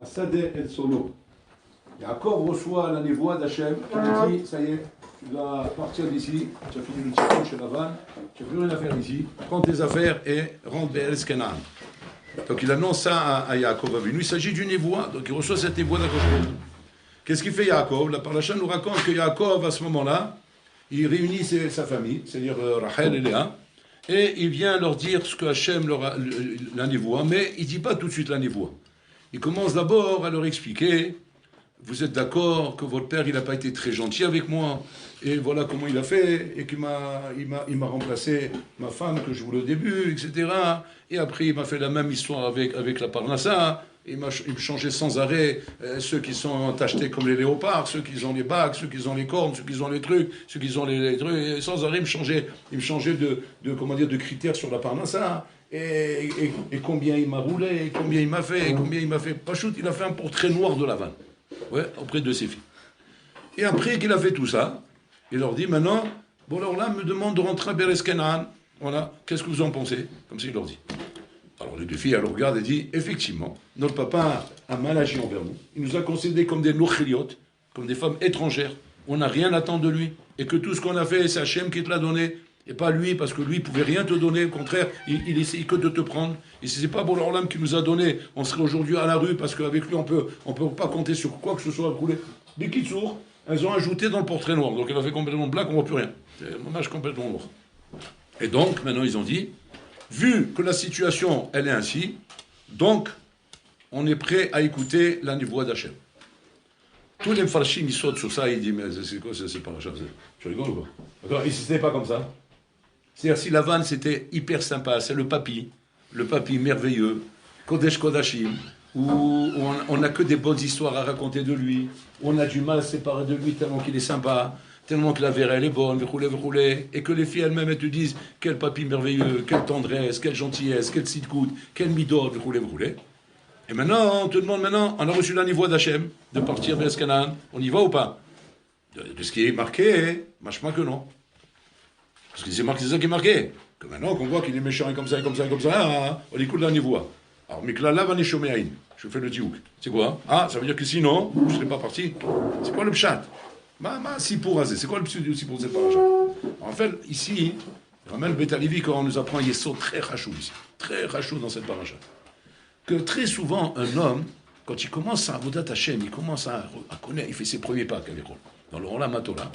Sadeh El Solo. Yaakov reçoit la névoie d'Hachem, qui lui dit, ça y est, tu dois partir d'ici, tu as fini le tikkun chez Lavan, tu n'as plus rien à faire ici, prends tes affaires et rentre vers Canaan. Donc il annonce ça à Yaakov Avinu. Il s'agit d'une névoie, donc il reçoit cette névoie d'Hachem. Qu'est-ce qu'il fait Yaakov? La Parasha nous raconte que Yaakov, à ce moment-là, il réunit sa famille, c'est-à-dire Rachel et Léa, et il vient leur dire ce que Hachem leur a, la névoie, mais il ne dit pas tout de suite la névoie. Il commence d'abord à leur expliquer, vous êtes d'accord que votre père il n'a pas été très gentil avec moi, et voilà comment il a fait, et qu'il m'a remplacé ma femme que je voulais au début, etc. Et après il m'a fait la même histoire avec la Parnassa, il me changeait sans arrêt ceux qui sont tachetés comme les léopards, ceux qui ont les bagues, ceux qui ont les cornes, ceux qui ont les trucs, ceux qui ont les trucs, et sans arrêt il me changeait de critères sur la Parnassa. Et combien il m'a roulé, et combien il m'a fait, et combien il m'a fait. Pachout, il a fait un portrait noir de Lavan, auprès de ses filles. Et après qu'il a fait tout ça, il leur dit maintenant, bon alors là, me demande de rentrer à Beres Canaan. Voilà, qu'est-ce que vous en pensez? Comme ça, il leur dit. Alors les deux filles, elles le regardent et disent, effectivement, notre papa a mal agi envers nous. Il nous a considérés comme des nourchiliotes, comme des femmes étrangères. On n'a rien à attendre de lui. Et que tout ce qu'on a fait, c'est Hachem qui te l'a donné. Et pas lui, parce que lui, il ne pouvait rien te donner. Au contraire, il essaye que de te prendre. Et si ce n'est pas Boréa Olam qui nous a donné, on serait aujourd'hui à la rue, parce qu'avec lui, on peut pas compter sur quoi que ce soit roulé. Des kitsour, elles ont ajouté dans le portrait noir. Donc elle a fait complètement black, on ne voit plus rien. C'est un hommage complètement noir. Et donc, maintenant, ils ont dit, vu que la situation, elle est ainsi, donc, on est prêt à écouter la voix d'Hachem. Tous les farshim, ils sautent sur ça, ils disent, mais c'est quoi, c'est pas Hachem, tu rigoles ou quoi? D'accord, et si ce n'était pas comme ça? C'est-à-dire, si Lavan, c'était hyper sympa, c'est le papy merveilleux, Kodesh Kodashim, où on n'a que des bonnes histoires à raconter de lui, où on a du mal à se séparer de lui tellement qu'il est sympa, tellement que la verre, elle est bonne, et que les filles elles-mêmes, elles te disent, quel papy merveilleux, quelle tendresse, quelle gentillesse, quel sidkout, quel midor, Et maintenant, on te demande on a reçu la niveau d'Hachem, de partir vers Canaan, on y va ou pas? De ce qui est marqué, machma que non. Parce que c'est ça qui est marqué. Que maintenant qu'on voit qu'il est méchant et comme ça, on écoute la niveau. Alors, Mikla là, van shomeain. Je fais le tiouk. C'est quoi? Ah, ça veut dire que sinon, je ne serais pas parti. C'est quoi le pshat? Si pour raser. C'est quoi le pshat si pour cette paracha? En fait, ici, Ramel Betalivi, quand on nous apprend, il est très rachou ici. Très rachou dans cette paracha. Que très souvent, un homme, quand il commence à Avodat Hashem, il commence à connaître, il fait ses premiers pas, dans le Olam HaTorah.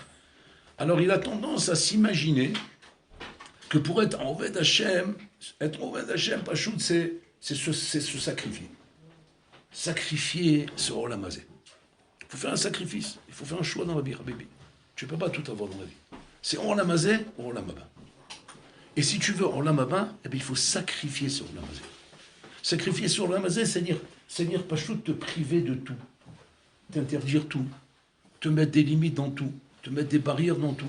Alors, il a tendance à s'imaginer que pour être en Oved Hashem, Pachout, c'est se sacrifier. Sacrifier ce Olam Hazé. Il faut faire un sacrifice. Il faut faire un choix dans la vie, Habibi. Tu ne peux pas tout avoir dans la vie. C'est Olam Hazé ou Olam Haba. Et si tu veux Olam Haba, eh bien, il faut sacrifier ce Olam Hazé. Sacrifier ce Olam Hazé, c'est-à-dire Pachout, te priver de tout. T'interdire tout. Te mettre des limites dans tout. Te mettre des barrières dans tout.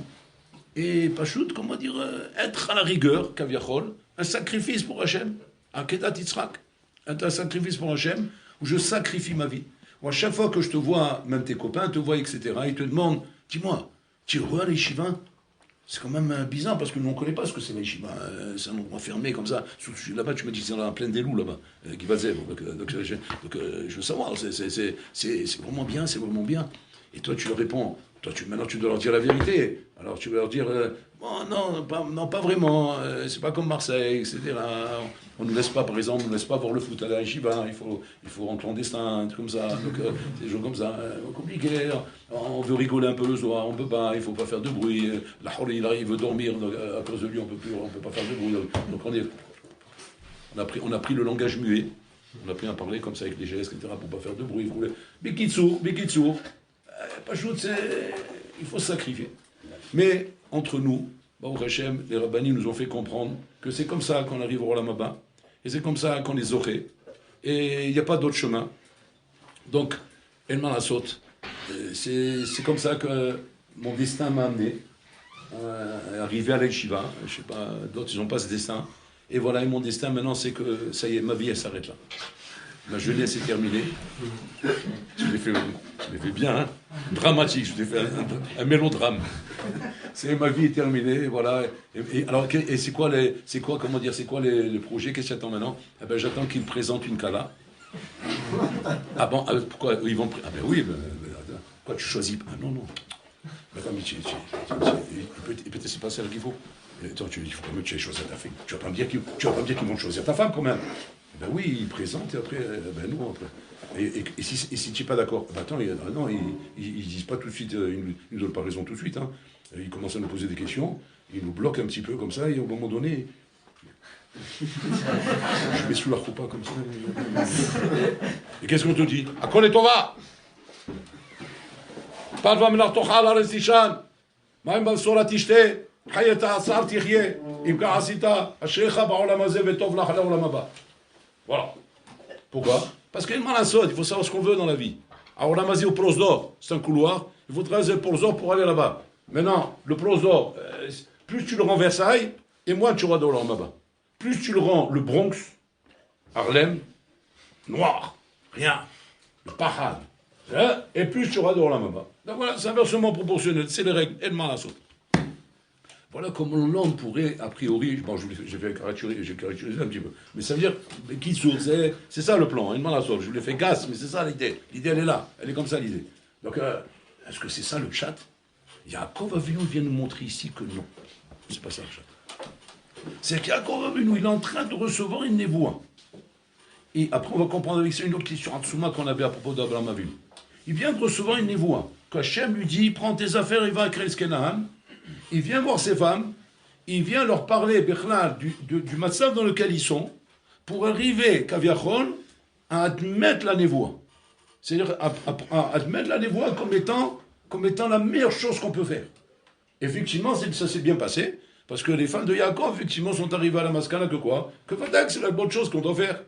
Et Pachout, comment dire, être à la rigueur, Kaviachol, un sacrifice pour Hachem, à Kedat Yitzhak, un sacrifice pour Hachem, où je sacrifie ma vie. Ou à chaque fois que je te vois, même tes copains te voient, etc., ils te demandent, dis-moi, tu es à l'Yeshiva? C'est quand même bizarre, parce que nous, on ne connaît pas ce que c'est l'Yeshiva. C'est un endroit fermé, comme ça. Là-bas, tu me dis que c'est dans la plaine des loups, là-bas, qui va donc, je veux savoir, c'est vraiment bien, c'est vraiment bien. Et toi, tu leur réponds, maintenant, tu dois leur dire la vérité. Alors, tu vas leur dire, non, pas vraiment, c'est pas comme Marseille, etc. On ne nous laisse pas, par exemple, on ne laisse pas voir le foot à la Yeshiva, il faut en clandestin, un truc comme ça. Donc, c'est des choses comme ça, compliqué. On veut rigoler un peu le soir, on ne peut pas, il ne faut pas faire de bruit. La Hol, il veut dormir, donc, à cause de lui, on ne peut pas faire de bruit. Donc, on a pris le langage muet, on a appris à parler comme ça avec les gestes, etc., pour ne pas faire de bruit. Bikitsour. Pachout, il faut se sacrifier. Mais entre nous, Baruch Hashem, les rabbinim nous ont fait comprendre que c'est comme ça qu'on arrive au Olam Haba, et c'est comme ça qu'on les aurait, et il n'y a pas d'autre chemin. Donc, El Malasot, c'est comme ça que mon destin m'a amené, arrivé à l'Yeshiva. Je ne sais pas, d'autres ils n'ont pas ce destin. Et voilà, et mon destin maintenant, c'est que ça y est, ma vie elle s'arrête là. Ma jeunesse est terminée. Je l'ai fait bien, hein, dramatique. Je l'ai fait un mélodrame. Ma vie est terminée, voilà. Alors, c'est quoi les projets? Qu'est-ce que j'attends maintenant? Eh ben, j'attends qu'il me présente une Kala. Ah bon, pourquoi ils vont... Ah ben oui, pourquoi tu choisis pas? Ah non, non. Mais attends, mais il peut se passer ce qu'il faut. Mais attends, il faut quand même que tu aies choisi ta femme. Tu vas pas me dire qu'ils vont choisir ta femme quand même. Ben oui, ils présentent et après, ben nous, après. Et si tu n'es pas d'accord, ben attends, non, ils disent pas tout de suite, ils nous donnent pas raison tout de suite. Hein. Ils commencent à nous poser des questions, ils nous bloquent un petit peu comme ça, et au moment donné, je mets sous la roupa comme ça. Et qu'est-ce qu'on te dit? À quoi est-on va? Pas de me tocha la restichan. Même dans la tishte, hayata asar tichye, imka asita, ashrecha ba'olam hazeh vetov lach la'olam haba. Voilà. Pourquoi? Parce qu'il y a une malasot, il faut savoir ce qu'on veut dans la vie. À Olam Hazeh, au prosdor, c'est un couloir, il faut traverser le prosdor pour aller là-bas. Maintenant, le prosdor, plus tu le rends Versailles, et moins tu auras d'Olam Haba. Plus tu le rends le Bronx, Harlem, noir, rien, le pahad, et plus tu auras d'Olam Haba. Donc voilà, c'est inversement proportionnel, c'est les règles, et le malasot. Voilà comment l'homme pourrait, a priori, bon, j'ai caricaturisé un petit peu, mais ça veut dire, qui sourd, c'est ça le plan, une malasot, je vous l'ai fait casse, mais c'est ça l'idée. L'idée, elle est là, elle est comme ça l'idée. Donc, est-ce que c'est ça le chat? Yaakov Avinu vient nous montrer ici que non, c'est pas ça le chat. C'est qu'Yaakov Avinu, il est en train de recevoir une névoie. Et après, on va comprendre avec ça une autre question, Hatsuma, qu'on avait à propos d'Abraham Avinu. Il vient de recevoir une névoie, qu'Hachem lui dit, prends tes affaires et va à Krez Kenaan. Il vient voir ses femmes, il vient leur parler du matzav dans lequel ils sont, pour arriver, Kaviachon, à admettre la névoie. C'est-à-dire à admettre la névoie comme étant la meilleure chose qu'on peut faire. Effectivement, ça s'est bien passé, parce que les femmes de Yaakov, effectivement, sont arrivées à la maskana que quoi? Que Fadak, c'est la bonne chose qu'on doit faire.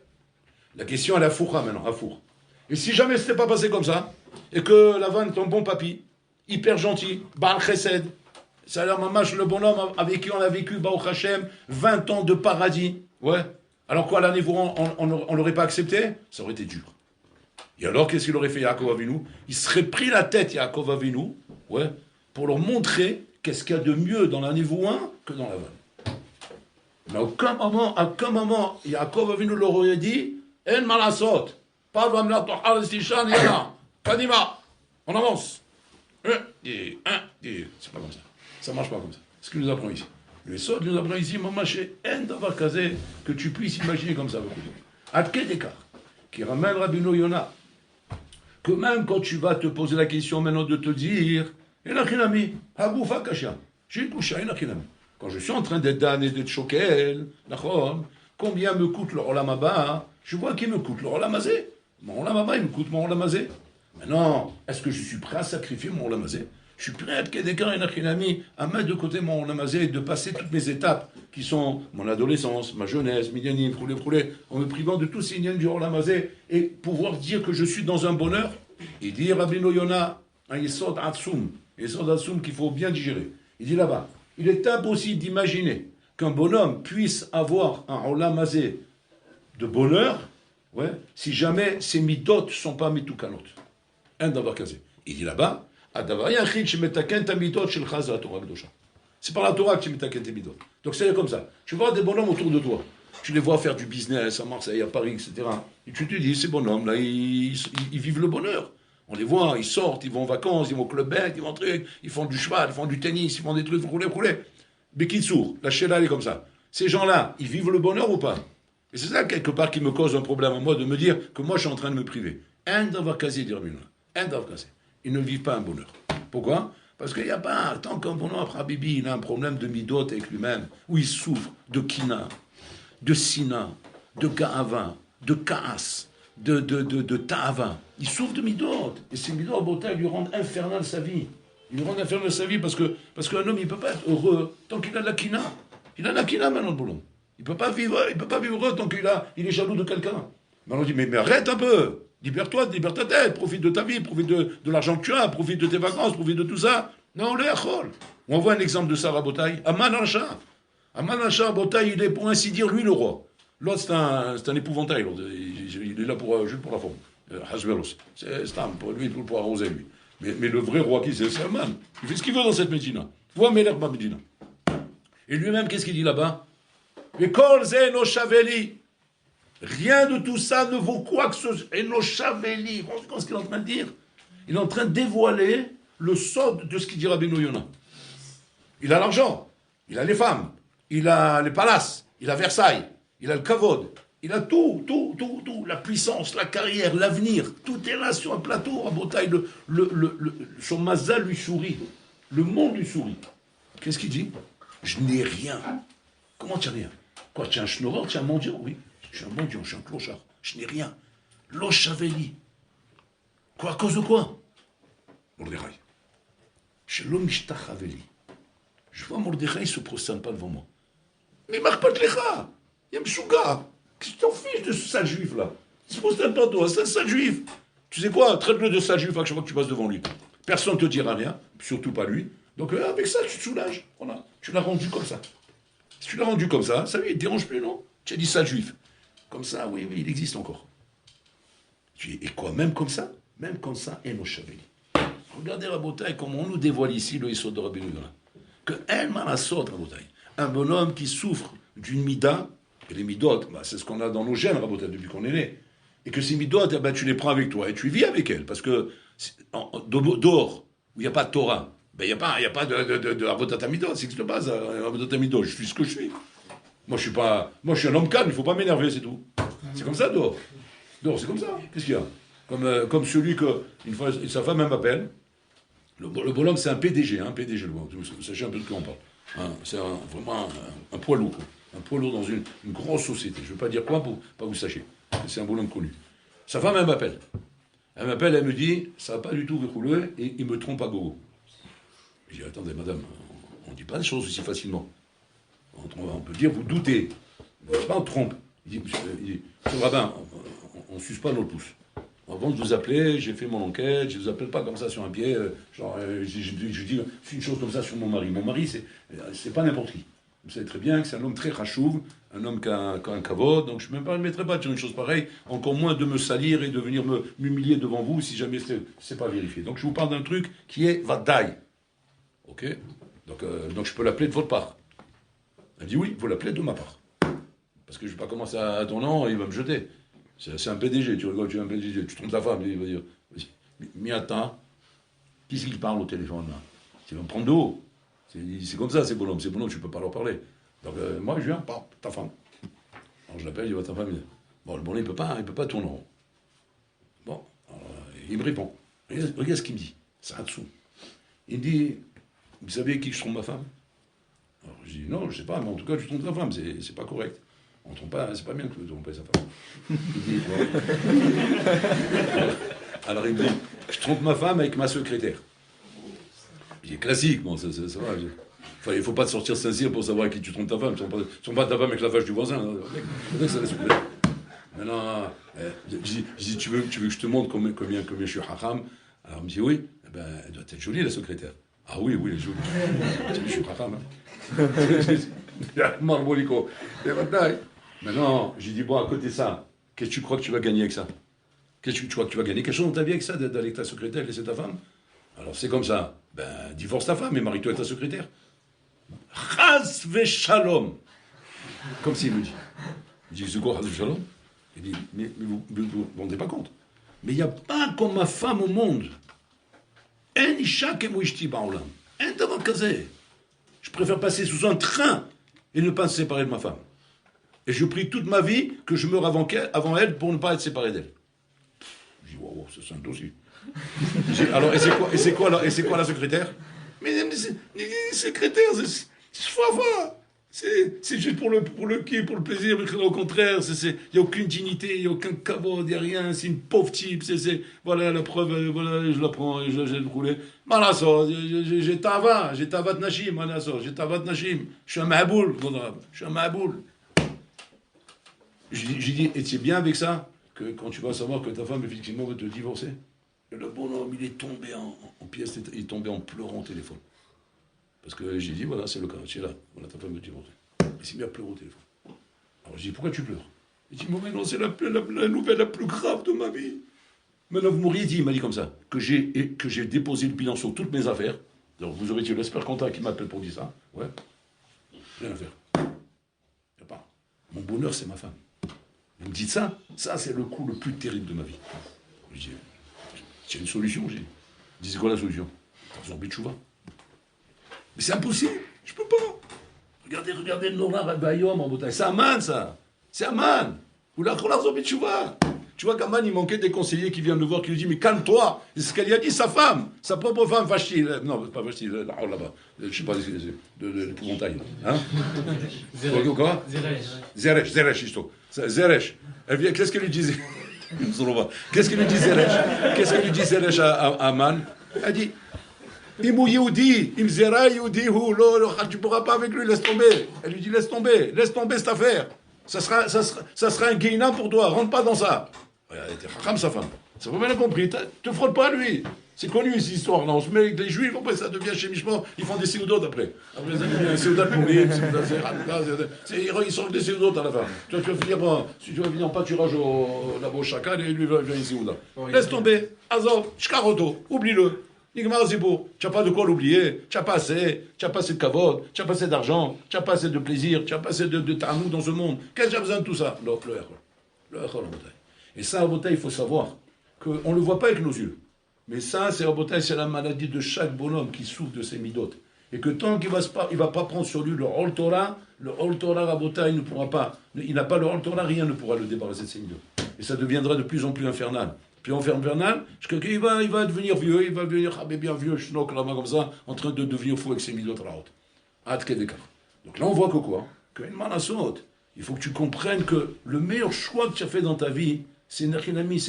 La question, elle est à Foura maintenant, à Four. Et si jamais ce n'était pas passé comme ça, et que Lavan est un bon papy, hyper gentil, Baal Chesed, ça a l'air mamache, le bonhomme avec qui on a vécu, Baruch Hashem, 20 ans de paradis. Ouais. Alors quoi, la névoie, on l'aurait pas accepté? Ça aurait été dur. Et alors, qu'est-ce qu'il aurait fait Yaakov Avinu? Il serait pris la tête, Yaakov Avinu, ouais, pour leur montrer qu'est-ce qu'il y a de mieux dans la névoie que dans la vanne. Mais à aucun moment, Yaakov Avinu leur aurait dit, En malasot, pas de la tochal stishan, yana, kadima, on avance. C'est pas comme ça. Ça marche pas comme ça. Ce qu'il nous apprend ici. Le sort nous apprend ici, maman, chez un d'avoir casé, que tu puisses imaginer comme ça beaucoup. À quel écart qui ramène Rabbeinu Yona, que même quand tu vas te poser la question maintenant de te dire, Enachinami, Haboufa Kasha, j'ai une couche, Enachinami. Quand je suis en train d'être damné, d'être choqué, combien me coûte le Olam Haba? Je vois qu'il me coûte le Olam Hazeh. Mon Olam Haba, il me coûte mon Olam Hazeh. Maintenant, est-ce que je suis prêt à sacrifier mon Olam Hazeh? Je suis prêt à être quelqu'un, à mettre de côté mon Olam Hazeh et de passer toutes mes étapes qui sont mon adolescence, ma jeunesse, Minyanim, en me privant de tous ces Minyanim du Olam Hazeh et pouvoir dire que je suis dans un bonheur et dire Rabbeinu Yona, un Yesod Atsum qu'il faut bien digérer. Il dit là-bas, il est impossible d'imaginer qu'un bonhomme puisse avoir un Olam Hazeh de bonheur, ouais, si jamais ses midot ne sont pas mitoukanot. Un d'avoir casé. Il dit là-bas, c'est par la Torah que tu mets tes midot. Donc c'est comme ça. Tu vois des bonhommes autour de toi. Tu les vois faire du business à Marseille, à Paris, etc. Et tu te dis, ces bonhommes-là, ils vivent le bonheur. On les voit, ils sortent, ils vont en vacances, ils vont au club bête, ils vont truc, ils font du cheval, ils font du tennis, ils font des trucs, rouler. Bekitsour, la Sheila, elle est comme ça. Ces gens-là, ils vivent le bonheur ou pas? Et c'est ça, quelque part, qui me cause un problème à moi, de me dire que moi, je suis en train de me priver. Un d'avoir casé, dire un d'avoir casé. Ils ne vivent pas un bonheur. Pourquoi? Parce qu'il n'y a pas, tant qu'un bonhomme après Bibi, il a un problème de midot avec lui-même, où il souffre de kina, de sina, de ga'ava, de kaas, de ta'ava. Il souffre de midot. Et ces midot, ils lui rendent infernal sa vie. Ils lui rendent infernal sa vie parce qu'un homme, il ne peut pas être heureux tant qu'il a de la kina. Il a de la kina maintenant, le bonhomme. Il ne peut pas vivre heureux tant qu'il est jaloux de quelqu'un. Mais on dit, mais arrête un peu. Libère-toi, libère ta tête, profite de ta vie, profite de l'argent que tu as, profite de tes vacances, profite de tout ça. Non, le Yachol. On voit un exemple de ça, Rabotai. Aman Al-Shah, Rabotai, il est pour ainsi dire, lui, le roi. L'autre, c'est un épouvantail. Il est là juste pour la forme. Hasberos. C'est un pour lui, pour arroser lui. Mais le vrai roi qui c'est Aman. Il fait ce qu'il veut dans cette Médina. Vois Melerba Médina. Et lui-même, qu'est-ce qu'il dit là-bas? Mais Kol Zeno Shaveli. Rien de tout ça ne vaut quoi que ce soit. Et nos chaveli, vous comprenez ce qu'il est en train de dire? Il est en train de dévoiler le sod de ce qu'il dit Rabbeinu Yonah. Il a l'argent, il a les femmes, il a les palaces, il a Versailles, il a le kavod, il a tout, la puissance, la carrière, l'avenir, tout est là sur un plateau, à Bretagne, son mazal lui sourit, le monde lui sourit. Qu'est-ce qu'il dit? Je n'ai rien. Comment tu n'as rien? Quoi, tu es un schnorrer, tu es un mendiant? Oui, je suis un mendiant, je suis un clochard, je n'ai rien. L'ochaveli. Quoi, à cause de quoi? Mordechai. Chez l'omishtachaveli. Je vois Mordechai, il se prosterne pas devant moi. Mais marque pas de l'écha. Il y a Mshouga. Qu'est-ce que tu t'en fiches de ce sale juif là? Il se prosterne pas toi, c'est un sale juif. Tu sais quoi? Traite-le de sale juif à chaque fois que tu passes devant lui. Personne ne te dira rien, surtout pas lui. Donc avec ça, tu te soulages. Voilà. Tu l'as rendu comme ça. Si tu l'as rendu comme ça lui, il ne te dérange plus, non? Tu as dit sale juif. Comme ça, oui, il existe encore. Et quoi, même comme ça, et nos chaveli. Regardez Rabotai, comment on nous dévoile ici le Yesod de Rabbeinu Yonah. Que El Malasot, Rabotai, un bonhomme qui souffre d'une mida, et les midot, c'est ce qu'on a dans nos gènes, Rabotai, depuis qu'on est né. Et que ces midot, tu les prends avec toi et tu vis avec elles. Parce que dehors, où il n'y a pas de Torah, il n'y a pas de Avodat Hamidot, c'est que de base, Avodat Hamidot, je suis ce que je suis. Moi, je suis un homme calme, il ne faut pas m'énerver, c'est tout. C'est comme ça, dehors. Dehors, c'est comme ça. Qu'est-ce qu'il y a? Comme celui que, une fois, sa femme m'appelle. Le bonhomme, c'est un PDG, PDG, vous sachez un peu de quoi on parle. C'est vraiment un poids lourd, quoi. Un poids lourd dans une grosse société. Je ne veux pas dire quoi pour pas vous sachiez. C'est un bonhomme connu. Sa femme, elle m'appelle. Elle me dit, ça va pas du tout rouler et il me trompe à gogo. Je dis, attendez, madame, on ne dit pas des choses aussi facilement. On peut dire, vous doutez. Mais pas on trompe. Il dit, monsieur rabbin, on ne suce pas notre pouce. Avant de vous appeler, j'ai fait mon enquête, je ne vous appelle pas comme ça sur un pied, je dis une chose comme ça sur mon mari. Mon mari, c'est pas n'importe qui. Vous savez très bien que c'est un homme très rachouv, un homme qui a un kavod, donc je ne me mettrai pas sur une chose pareille, encore moins de me salir et de venir m'humilier devant vous si jamais c'est pas vérifié. Donc je vous parle d'un truc qui est vadaï. Ok? Donc je peux l'appeler de votre part. Elle dit oui, il faut l'appeler de ma part. Parce que je ne vais pas commencer à ton nom, il va me jeter. C'est un PDG, tu rigoles, tu es un PDG, tu trompes ta femme, il va dire, mais attends, qui c'est qui parle au téléphone là? Tu vas me prendre de haut. C'est comme ça, c'est bonhomme, tu ne peux pas leur parler. Donc moi je viens, ta femme. Alors je l'appelle, il va ta femme. Bon, le bonhomme, il peut pas tourner en rond. Bon, alors, il me répond. Regarde ce qu'il me dit, ça a dessous. Il me dit, vous savez qui je trompe ma femme? Alors je dis, non, je sais pas, mais en tout cas, tu trompes ta femme, c'est pas correct. On trompe pas, c'est pas bien que tu trompes sa femme. Il dit, alors il me dit, je trompe ma femme avec ma secrétaire. Il est classique, bon, ça va. Enfin, il ne faut pas te sortir Saint-Cyr pour savoir à qui tu trompes ta femme. Tu ne trompes pas ta femme avec la vache du voisin. Ça laisse couler. Maintenant, je dis, tu veux que je te montre combien je suis hacham? Alors il me dit, oui, eh ben, elle doit être jolie, la secrétaire. Ah oui, elle est jolie. Je suis hacham. Marbolico. Maintenant, j'ai dit, bon, à côté de ça, qu'est-ce que tu crois que tu vas gagner avec ça? Qu'est-ce que tu crois que tu vas gagner quelque chose dans ta vie avec ça, d'aller avec ta secrétaire, laisser ta femme? Alors c'est comme ça. Ben, divorce ta femme et marie-toi avec ta secrétaire. Chas ve shalom. Comme s'il me dit. Je dis, c'est quoi, chas ve shalom? Il dit, mais vous ne vous rendez pas compte. Mais il n'y a pas comme ma femme au monde. En isha kemo ishti ba'olam. En davar kazeh. Je préfère passer sous un train et ne pas se séparer de ma femme. Et je prie toute ma vie que je meure avant elle pour ne pas être séparé d'elle. Je dis, wow, c'est un dossier. Alors, et c'est quoi la secrétaire? Mais les secrétaires, c'est foie. C'est juste pour le plaisir, mais au contraire, il n'y a aucune dignité, il n'y a aucun kavod, il n'y a rien, c'est une pauvre type, voilà la preuve, voilà, je la prends, je la jette rouler. Malasso, j'ai tavat nashim, malasso, j'ai tavat nashim, je suis un maboul, je suis un maboul. J'ai dit, et tu es bien avec ça, que quand tu vas savoir que ta femme, effectivement, va te divorcer? Et le bonhomme, il est tombé en pièces, il est tombé en pleurant au téléphone. Parce que j'ai dit, voilà, c'est le cas, tu es là, voilà, ta femme veut te divorcer. Il s'est mis à pleurer au téléphone. Alors j'ai dit, pourquoi tu pleures? Il dit, mais non, c'est la nouvelle la plus grave de ma vie. Maintenant, vous m'auriez dit, il m'a dit comme ça, que j'ai déposé le bilan sur toutes mes affaires. Alors vous aurez été l'expert comptable qui m'appelle pour dire ça. Ouais, rien à faire. Il n'y a pas. Mon bonheur, c'est ma femme. Vous me dites ça c'est le coup le plus terrible de ma vie. Je dis, c'est une solution, j'ai dit. Il dit, c'est quoi la solution? Zorbit Chouva. Mais c'est impossible, je peux pas. Regardez le Nora Rabbayom en Bretagne. C'est Aman, ça. C'est Aman. Ou la Zorbit Chouva. Tu vois qu'Aman, il manquait des conseillers qui viennent le voir, qui lui disent, mais calme-toi. C'est ce qu'elle a dit, sa femme, sa propre femme, Vashti. Non, pas Vashti, là-bas. Je sais pas, de l'épouvantail. Hein? Quoi? Zeresh, Isto. Zeresh. Elle vient, qu'est-ce qu'elle lui disait? Qu'est-ce qu'il lui dit Zeresh? Qu'est-ce qu'il lui dit Zeresh à Aman? Elle dit, Imou Yehudi, Imzera Yehudi, tu ne pourras pas avec lui, laisse tomber. Elle lui dit, laisse tomber cette affaire. Ça sera un guéna pour toi, rentre pas dans ça. Elle était racham, sa femme. Ça vous bien compris, te frotte pas à lui. C'est connu cette histoire, là. On se met avec les juifs, après ça devient chémichement, ils font des séoudotes après. Après ça devient un séoudat pour lui, ils sortent des séoudotes à la fin. Tu vas finir en pâturage là-bas au chacal et lui il vient ici ou là. Laisse tomber, Azov, Shkaroto, oublie-le. Nigmar Zibo, tu n'as pas de quoi l'oublier, tu n'as pas assez de kavod, tu n'as pas assez d'argent, tu n'as pas assez de plaisir, tu n'as pas assez de tamou dans ce monde. Qu'est-ce que tu as besoin de tout ça? Le Echol en bataille. Et ça, en bataille, il faut savoir qu'on ne le voit pas avec nos yeux. Mais ça, c'est en bataille, c'est la maladie de chaque bonhomme qui souffre de ces midotes. Et que tant qu'il ne va pas prendre sur lui le Hol Torah, Rabotai, il ne pourra pas. Il n'a pas le Hol Torah, rien ne pourra le débarrasser de ces midotes. Et ça deviendra de plus en plus infernal. Puis infernal, il va devenir vieux, il va devenir bien vieux, schnock là-bas comme ça, en train de devenir fou avec ses midotes raot. Donc là, on voit que quoi? Qu'une manasot. Il faut que tu comprennes que le meilleur choix que tu as fait dans ta vie, c'est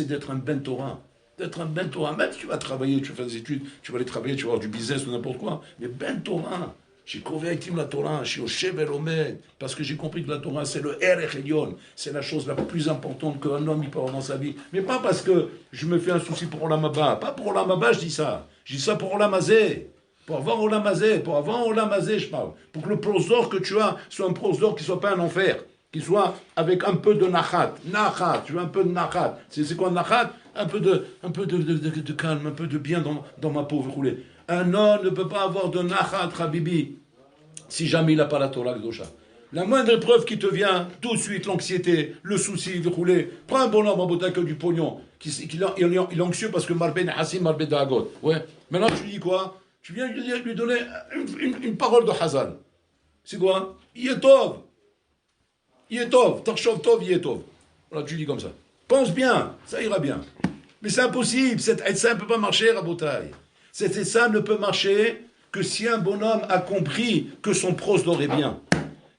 d'être un ben Torah. D'être un ben Torah. Même si tu vas travailler, tu vas faire des études, tu vas aller travailler, tu vas avoir du business ou n'importe quoi. Mais ben Torah. J'ai convaincu la Torah, je suis au Shevel Omed, parce que j'ai compris que la Torah, c'est le Erech Elyon, c'est la chose la plus importante qu'un homme il peut avoir dans sa vie. Mais pas parce que je me fais un souci pour Olam Haba. Pas pour Olam Haba, je dis ça. Je dis ça pour Olam Hazé. Pour avoir Olam Hazé, je parle. Pour que le prosdor que tu as soit un prosdor qui ne soit pas un enfer. Qu'il soit avec un peu de nachat. Nachat, tu veux un peu de nachat. C'est quoi nachat? Un peu de calme, un peu de bien dans ma pauvre roulée. Un homme ne peut pas avoir de nachat, Habibi, si jamais il n'a pas la Torah Kedosha. La moindre épreuve qui te vient, tout de suite, l'anxiété, le souci, le roulé. Prends un bonhomme en botin que du pognon. Il est anxieux parce que Marben Hassim, Marben Dagot. Ouais. Maintenant, tu dis quoi? Tu viens lui donner une parole de Hazan. C'est quoi? Yetov. Tarshov Tov, Yetov. Voilà, tu dis comme ça. Pense bien, ça ira bien. Mais c'est impossible. Cette Etsa ne peut pas marcher, Rabotai. Cette Etsa ne peut marcher que si un bonhomme a compris que son prosdor est bien.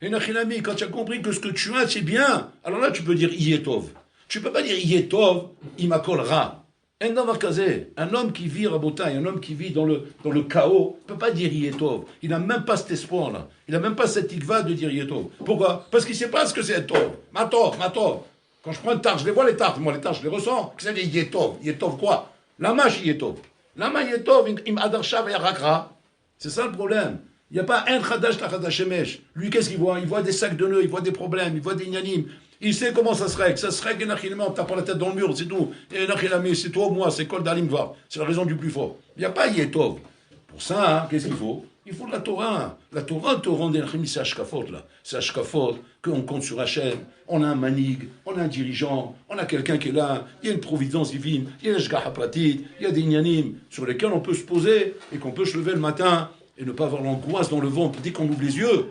Et Nachinami, quand tu as compris que ce que tu as, c'est bien, alors là, tu peux dire Yetov. Tu ne peux pas dire Yetov, il m'accole Ra. Un homme qui vit Rabotai, un homme qui vit dans le chaos, ne peut pas dire Yetov. Il n'a même pas cet espoir-là. Il n'a même pas cette tikva de dire Yetov. Pourquoi? Parce qu'il ne sait pas ce que c'est Tov. Matov. Quand je prends une tarte, je les vois les tartes. Moi, les tartes, je les ressens. Qu'est-ce que ça dit Yetov? Yetov quoi? Lama Yetov. Lama Yetov, im Adarshav et Arakra. C'est ça le problème. Il n'y a pas un Khadash Tachadash Shemesh. Lui, qu'est-ce qu'il voit? Il voit des sacs de nœuds, il voit des problèmes, il voit des ignanim. Il sait comment ça se règle. Ça se règle, on tape pas la tête dans le mur, c'est tout. Et c'est toi ou moi, c'est Kol Dalim Var. C'est la raison du plus fort. Il n'y a pas Yetov. Pour ça, qu'est-ce qu'il faut? Il faut de la Torah. La Torah te rend des c'est Ashkafot, là. C'est Ashkafot, qu'on compte sur Hachem. On a un manig, on a un dirigeant, on a quelqu'un qui est là, il y a une providence divine, il y a un Shgaha Pratit, il y a des ignanim sur lesquels on peut se poser et qu'on peut se lever le matin et ne pas avoir l'angoisse dans le ventre dès qu'on ouvre les yeux.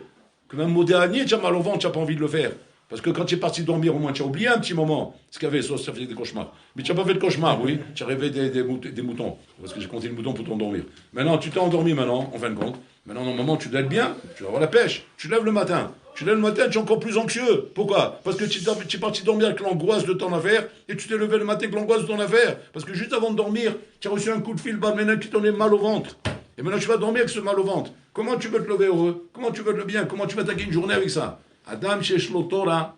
Que même modéranier, tu as mal au ventre, tu n'as pas envie de le faire. Parce que quand tu es parti dormir, au moins, tu as oublié un petit moment ce qu'il y avait, ça faisait des cauchemars. Mais tu n'as pas fait de cauchemar, oui. Tu as rêvé des moutons. Parce que j'ai compté les moutons pour t'endormir. Maintenant, tu t'es endormi maintenant, en fin de compte. Maintenant, normalement, tu dois être bien. Tu vas avoir la pêche. Tu lèves le matin. Tu es encore plus anxieux. Pourquoi? Parce que tu es parti dormir avec l'angoisse de ton affaire et tu t'es levé le matin avec l'angoisse de ton affaire. Parce que juste avant de dormir, tu as reçu un coup de fil, maintenant qui t'en est mal au ventre. Et maintenant, tu vas dormir avec ce mal au ventre. Comment tu veux te lever heureux? Comment tu veux le bien? Comment tu vas attaquer une journée avec ça? Adam shesh lo Torah,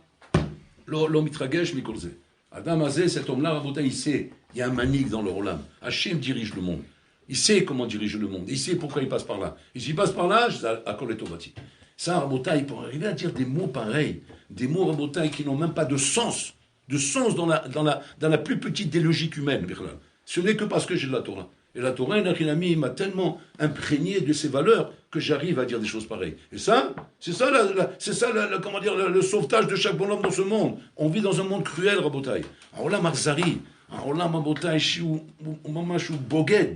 lo mitragesh mikolze. Adam Azé, cet homme-là, Rabotai, il sait. Il y a un manig dans le Olam. Hachem dirige le monde. Il sait comment diriger le monde. Il sait pourquoi il passe par là. Et s'il passe par là, à Koletovati. Ça, Rabotai, pour arriver à dire des mots pareils, des mots, Rabotai, qui n'ont même pas de sens dans la plus petite des logiques humaines, ce n'est que parce que j'ai de la Torah. Et la Torah, il m'a tellement imprégné de ses valeurs que j'arrive à dire des choses pareilles. Et ça, c'est ça, comment dire, le sauvetage de chaque bonhomme dans ce monde. On vit dans un monde cruel, Rabotai. Alors là, Marzari, alors là, Rabotai, Mamachou, Boged,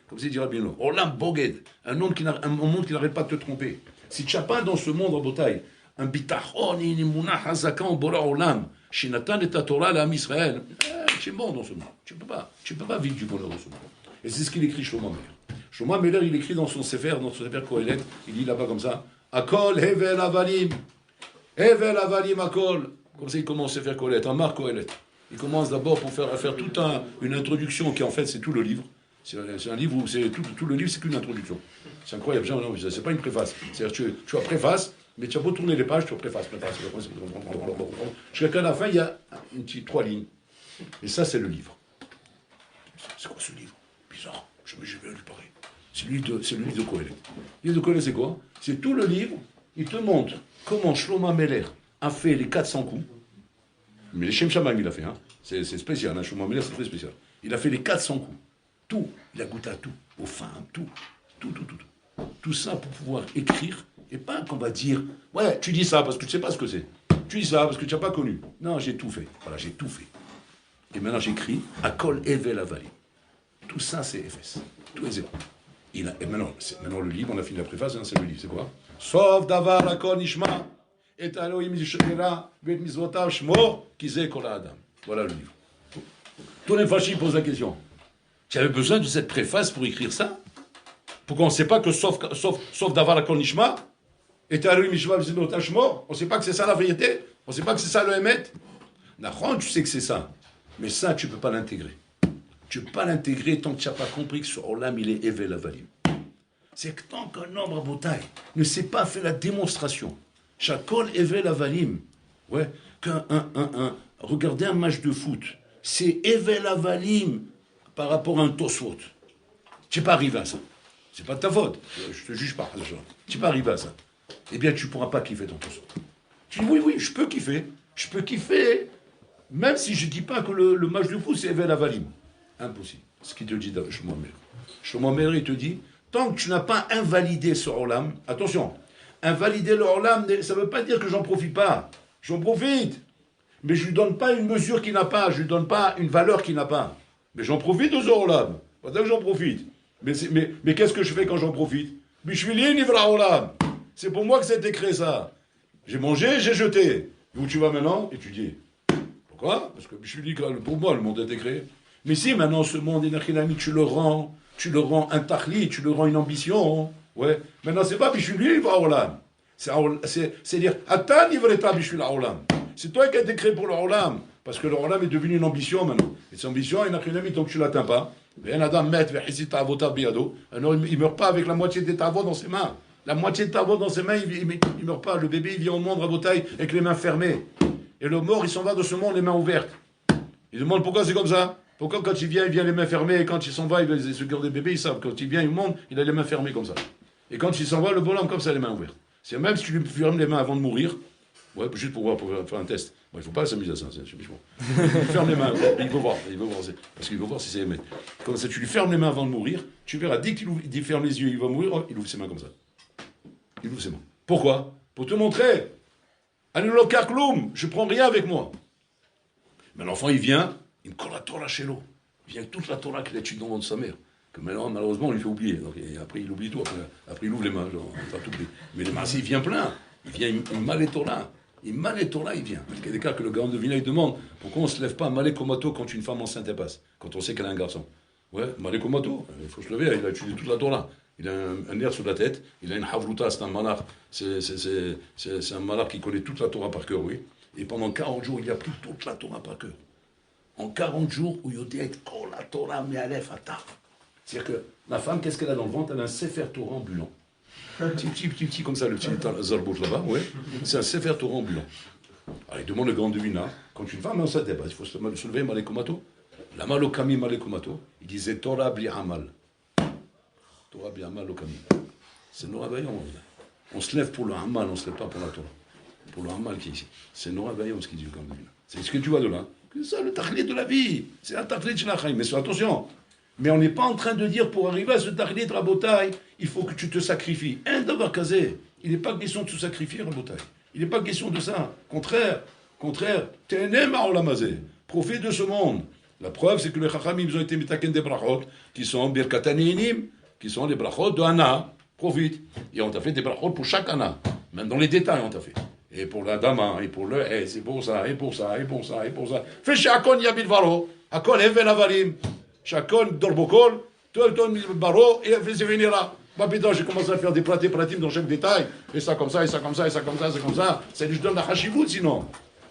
comme c'est dit Rabino. Alors là, Boged, un monde qui n'arrête pas de te tromper. Si tu n'as pas dans ce monde, Rabotai, un bitachon, une mouna hazakan, bora olam, shinatan et ta Torah, l'âme Israël, tu es bon dans ce monde. Tu peux pas vivre du bonheur dans ce monde. Et c'est ce qu'il écrit Shlomo Ameler. Shlomo Ameler, il écrit dans son Sefer Kohelet, il dit là-bas comme ça, Akol hevel avalim akol. Comme ça, il commence Sefer Kohelet, un Marc Kohelet. Il commence d'abord pour faire toute une introduction qui en fait c'est tout le livre. C'est un livre où c'est tout le livre, c'est qu'une introduction. C'est incroyable, c'est pas une préface. C'est-à-dire tu as préface, mais tu as beau tourner les pages, tu as préface. Jusqu'à la fin, il y a une petite 3 lignes. Et ça, c'est le livre. C'est quoi ce livre? Bizarre, je vais lui parler. C'est le livre de Kohelet. Le livre de Kohelet, c'est quoi? C'est tout le livre, il te montre comment Shlomo Ameler a fait les 400 coups. Mais les Shem Shamayim, il a fait, hein. C'est spécial, hein. Shlomo Ameler, c'est très spécial. Il a fait les 400 coups. Tout, il a goûté à tout, aux femmes, tout. Tout ça pour pouvoir écrire, et pas qu'on va dire, ouais, tu dis ça parce que tu sais pas ce que c'est. Tu dis ça parce que tu n'as pas connu. Non, j'ai tout fait. Voilà, j'ai tout fait. Et maintenant, j'écris Akol Evel Avalim. Tout ça, c'est Ephes. Tout est zéro. Et maintenant, le livre, on a fini la préface, hein, c'est le livre, c'est quoi? Sauf Davar Akol Nishma, et Elohim Yishmera, Bet Mizvotav Shmo, Kizeh Kol Adam. Voilà le livre. Tous les fachis posent la question. Tu avais besoin de cette préface pour écrire ça? Pourquoi on ne sait pas que sauf Davar Akol Nishma, et Elohim Yishmera, Bet Mizvotav Shmo, on ne sait pas que c'est ça la vérité? On ne sait pas que c'est ça le Emet? Nachon, tu sais que c'est ça. Mais ça, tu ne peux pas l'intégrer. Tu ne peux pas l'intégrer tant que tu n'as pas compris que ce Olam, il est Evel Avalim. C'est que tant qu'un homme à Botaï ne s'est pas fait la démonstration, Chakol Evel Avalim, ouais, regardez un match de foot, c'est Evel Avalim par rapport à un Tosfot. Tu n'es pas arrivé à ça. C'est pas de ta faute. Je ne te juge pas. Tu n'es pas arrivé à ça. Eh bien, tu ne pourras pas kiffer ton Tosfot. Tu dis oui, je peux kiffer. Je peux kiffer. Même si je ne dis pas que le match de foot, c'est Evel Avalim. Impossible. Ce qu'il te dit Shlomo Ameler. Shlomo Ameler, il te dit, tant que tu n'as pas invalidé ce Olam, attention, invalider le Olam, ça ne veut pas dire que j'en profite pas. J'en profite. Mais je ne lui donne pas une mesure qu'il n'a pas, je ne lui donne pas une valeur qu'il n'a pas. Mais j'en profite de ce Olam. Pas que j'en profite. Mais qu'est-ce que je fais quand j'en profite? Bishvili nivra Olam. C'est pour moi que c'est écrit ça. J'ai mangé, j'ai jeté. Et où tu vas maintenant? Étudier. Pourquoi? Parce que pour moi, le monde a été créé. Mais si maintenant ce monde, tu le rends un tahli, tu le rends une ambition, ouais. Maintenant, c'est pas Bishuli Olam. C'est dire, Atan Ivreta Bishul Olam. C'est toi qui as été créé pour le Olam. Parce que le Olam est devenu une ambition maintenant. Et cette ambition, tant que tu ne l'atteins pas, un Adam met, il ne meurt pas avec la moitié des tavos dans ses mains. La moitié de tavos dans ses mains, il ne meurt pas. Le bébé, il vient au monde à Botaï avec les mains fermées. Et le mort, il s'en va de ce monde les mains ouvertes. Il demande pourquoi c'est comme ça. Pourquoi quand il vient les mains fermées, et quand il s'en va, il se garde des bébés, ils savent. Quand il vient, il monte, il a les mains fermées comme ça. Et quand il s'en va, le bonhomme comme ça, les mains ouvertes. C'est même si tu lui fermes les mains avant de mourir, ouais, juste pour faire un test. Bon, il ne faut pas s'amuser à ça, c'est bon. Il ferme les mains, il veut voir, parce qu'il veut voir si c'est aimé. Comme ça, tu lui fermes les mains avant de mourir, tu verras, dès qu'il ferme les yeux, il va mourir, il ouvre ses mains comme ça. Il ouvre ses mains. Pourquoi? Pour te montrer. Anulokakloum, je prends rien avec moi. Mais l'enfant, il vient, il me colle la Torah chez l'eau. Il vient avec toute la Torah qu'il a étudiée dans le ventre de sa mère. Que maintenant, malheureusement, on lui fait oublier. Donc, et après, il oublie tout. Après, il ouvre les mains. Genre, tout oublier. Mais le Massi, il vient plein. Il vient, il malé Torah. Il malé Torah, il vient. Il y a des cas que le grand de Vina, il demande pourquoi on ne se lève pas malé komato quand une femme enceinte passe, quand on sait qu'elle a un garçon. Ouais, malé komato, il faut se lever, il a étudié toute la Torah. Il a un air sur la tête, il a une havruta, c'est un malach. C'est un malach qui connaît toute la Torah par cœur, oui. Et pendant 40 jours, il a pris toute la Torah par cœur. En 40 jours, où il y a toute la Torah, mais à l'ef, à taf. C'est-à-dire que la femme, qu'est-ce qu'elle a dans le ventre? Elle a un Sefer Torah ambulant. Petit, comme ça, le petit Zarbouch là-bas, ouais. C'est un Sefer Torah ambulant. Alors, il demande le grand de Vina, quand une femme est enceinte, il faut se lever, malekumato. La malokami malekumato, il disait Torah bli amal. Torah bli amal lokami. C'est Nora Vaillon. On se lève pour le amal, on ne se lève pas pour la Torah. Pour le amal qui est ici. C'est Nora Vaillon ce qu'il dit le grand de Vina. C'est ce que tu vois de là. C'est ça le tachlit de la vie. C'est un tachlit de la chaim. Mais attention, Mais on n'est pas en train de dire, pour arriver à ce Tachlit Rabotai, il faut que tu te sacrifies. Un d'avoir casé. Il n'est pas question de se sacrifier, Rabotai. Il n'est pas question de ça. Contraire, Tenem Aolamazé. Profite de ce monde. La preuve, c'est que les Chachamim, ils ont été mitaken des brachot, qui sont Birkatanim, qui sont les brachot de Hana. Profite. Et on t'a fait des brachot pour chaque Hana. Même dans les détails, on t'a fait. Et pour la dama, et pour le S, et pour ça, et pour ça, et pour ça, et pour ça. Fais Shakon Yabil Varo, Akon Evel Avalim, Shakon Dorbokol, Ton Baro, et fais venir là. Bah putain, j'ai commencé à faire des pratim dans chaque détail. Et ça comme ça, et ça comme ça, et ça comme ça, c'est comme ça. Ça, je donne la hashivut sinon.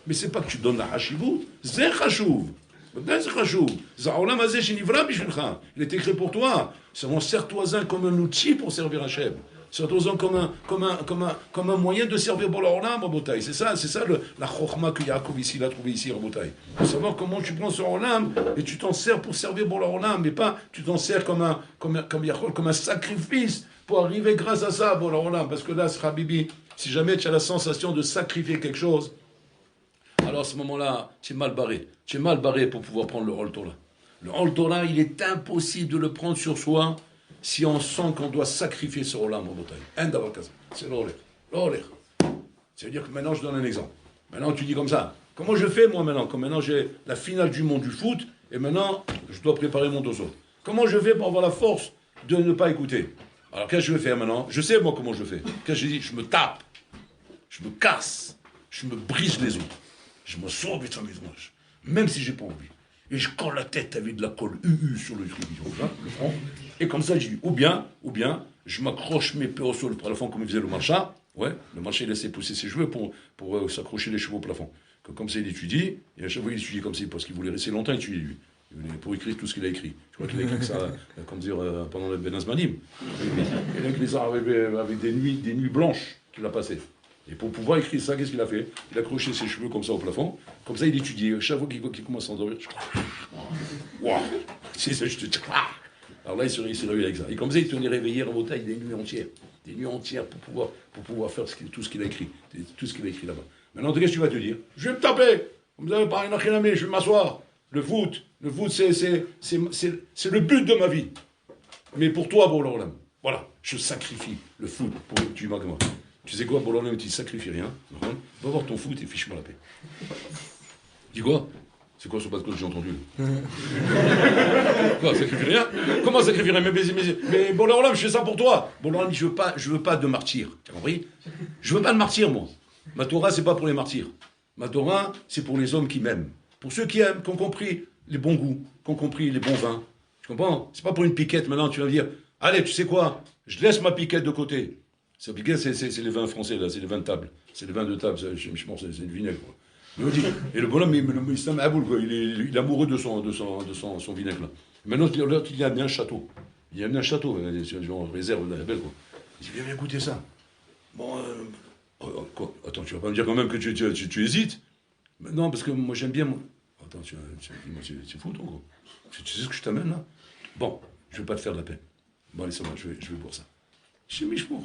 Mais c'est pas que tu donnes la hashivut, c'est chashuv. C'est chashuv. Za'olam hazeh shenivra bishvilcha. Il est écrit pour toi. Seulement, sers-toi-en comme un outil pour servir Hachem. Sers-toi-en comme un moyen de servir pour l'Olam, Rabotai. C'est ça la chokhma que Yaakov ici, il a trouvé ici, Rabotai. Pour savoir comment tu prends ce Olam et tu t'en sers pour servir pour l'Olam, mais pas tu t'en sers comme un sacrifice pour arriver grâce à ça pour l'Olam. Parce que là, ce Habibi, si jamais tu as la sensation de sacrifier quelque chose, alors à ce moment-là, tu es mal barré. Tu es mal barré pour pouvoir prendre le Hol Torah. Le Hol Torah, il est impossible de le prendre sur soi si on sent qu'on doit sacrifier ce Olam en bataille. C'est l'Oler. C'est-à-dire que maintenant, je donne un exemple. Maintenant, tu dis comme ça. Comment je fais, moi, maintenant? Comme maintenant, j'ai la finale du monde du foot, et maintenant, je dois préparer mon dosso. Comment je fais pour avoir la force de ne pas écouter? Alors, qu'est-ce que je vais faire maintenant? Je sais, moi, comment je fais. Qu'est-ce que je dis? Je me tape. Je me casse. Je me brise les os. Je me sors du tamismage. Même si j'ai pas envie. Et je colle la tête avec de la colle sur le truc, le front. Et comme ça, je dis, ou bien, je m'accroche mes pieds au sol au plafond comme il faisait le marcha. Ouais, le marcha, il laissait pousser ses cheveux pour s'accrocher les cheveux au plafond. Comme ça, il étudie. Et à chaque fois, il étudie comme ça, parce qu'il voulait rester longtemps étudier, lui. Pour écrire tout ce qu'il a écrit. Je crois qu'il a écrit ça, comme dire, pendant le Ben Azmanim. Il a écrit ça avec des nuits blanches qu'il a passées. Et pour pouvoir écrire ça, qu'est-ce qu'il a fait? Il a accroché ses cheveux comme ça au plafond. Comme ça, il étudiait. Chaque fois qu'il commence à s'endormir, waouh! C'est ça, je te dis. Alors là, il s'est réveillé avec ça. Et comme ça, il tenait réveillé en bataille des nuits entières. Des nuits entières pour pouvoir faire tout ce qu'il a écrit. Tout ce qu'il a écrit là-bas. Maintenant, qu'est-ce que tu vas te dire? Je vais me taper! Vous n'avez pas rien à je vais m'asseoir. Le foot, c'est le but de ma vie. Mais pour toi, Bourg-Lorlam, voilà, je sacrifie le foot pour que tu m'as moi. Tu sais quoi, Bourg-Lorlam, tu ne sacrifies rien. Va voir ton foot et fiche-moi la paix. Dis quoi? C'est quoi ce bas de que j'ai entendu? Quoi, sacrifie rien? Comment sacrifier rien? Mais Bourg-Lorlam, je fais ça pour toi. Bourg-Lorlam, je veux pas de martyr. Tu as compris? Je veux pas de martyr, moi. Ma Torah, c'est pas pour les martyrs. Ma Torah, c'est pour les hommes qui m'aiment. Pour ceux qui aiment, qui ont compris les bons goûts, qui ont compris les bons vins. Tu comprends? C'est pas pour une piquette, maintenant, tu vas me dire, allez, tu sais quoi? Je laisse ma piquette de côté. Cette piquette, c'est les vins français, là, c'est les vins de table. C'est les vins de table, je pense, c'est une vinaigre, quoi. Et le bonhomme, il est amoureux de son vinaigre, là. Maintenant, il a amené un château. Il a amené un château, on réserve la belle, quoi. Il dit, viens goûter ça. Bon, quoi? Attends, tu vas pas me dire quand même que tu hésites? Non, parce que moi j'aime bien. Attends, tu fou, toi, quoi. Tu sais ce que je t'amène là? Bon, je vais pas te faire de la peine. Bon, allez, ça va, je vais boire ça. Je dis, pour.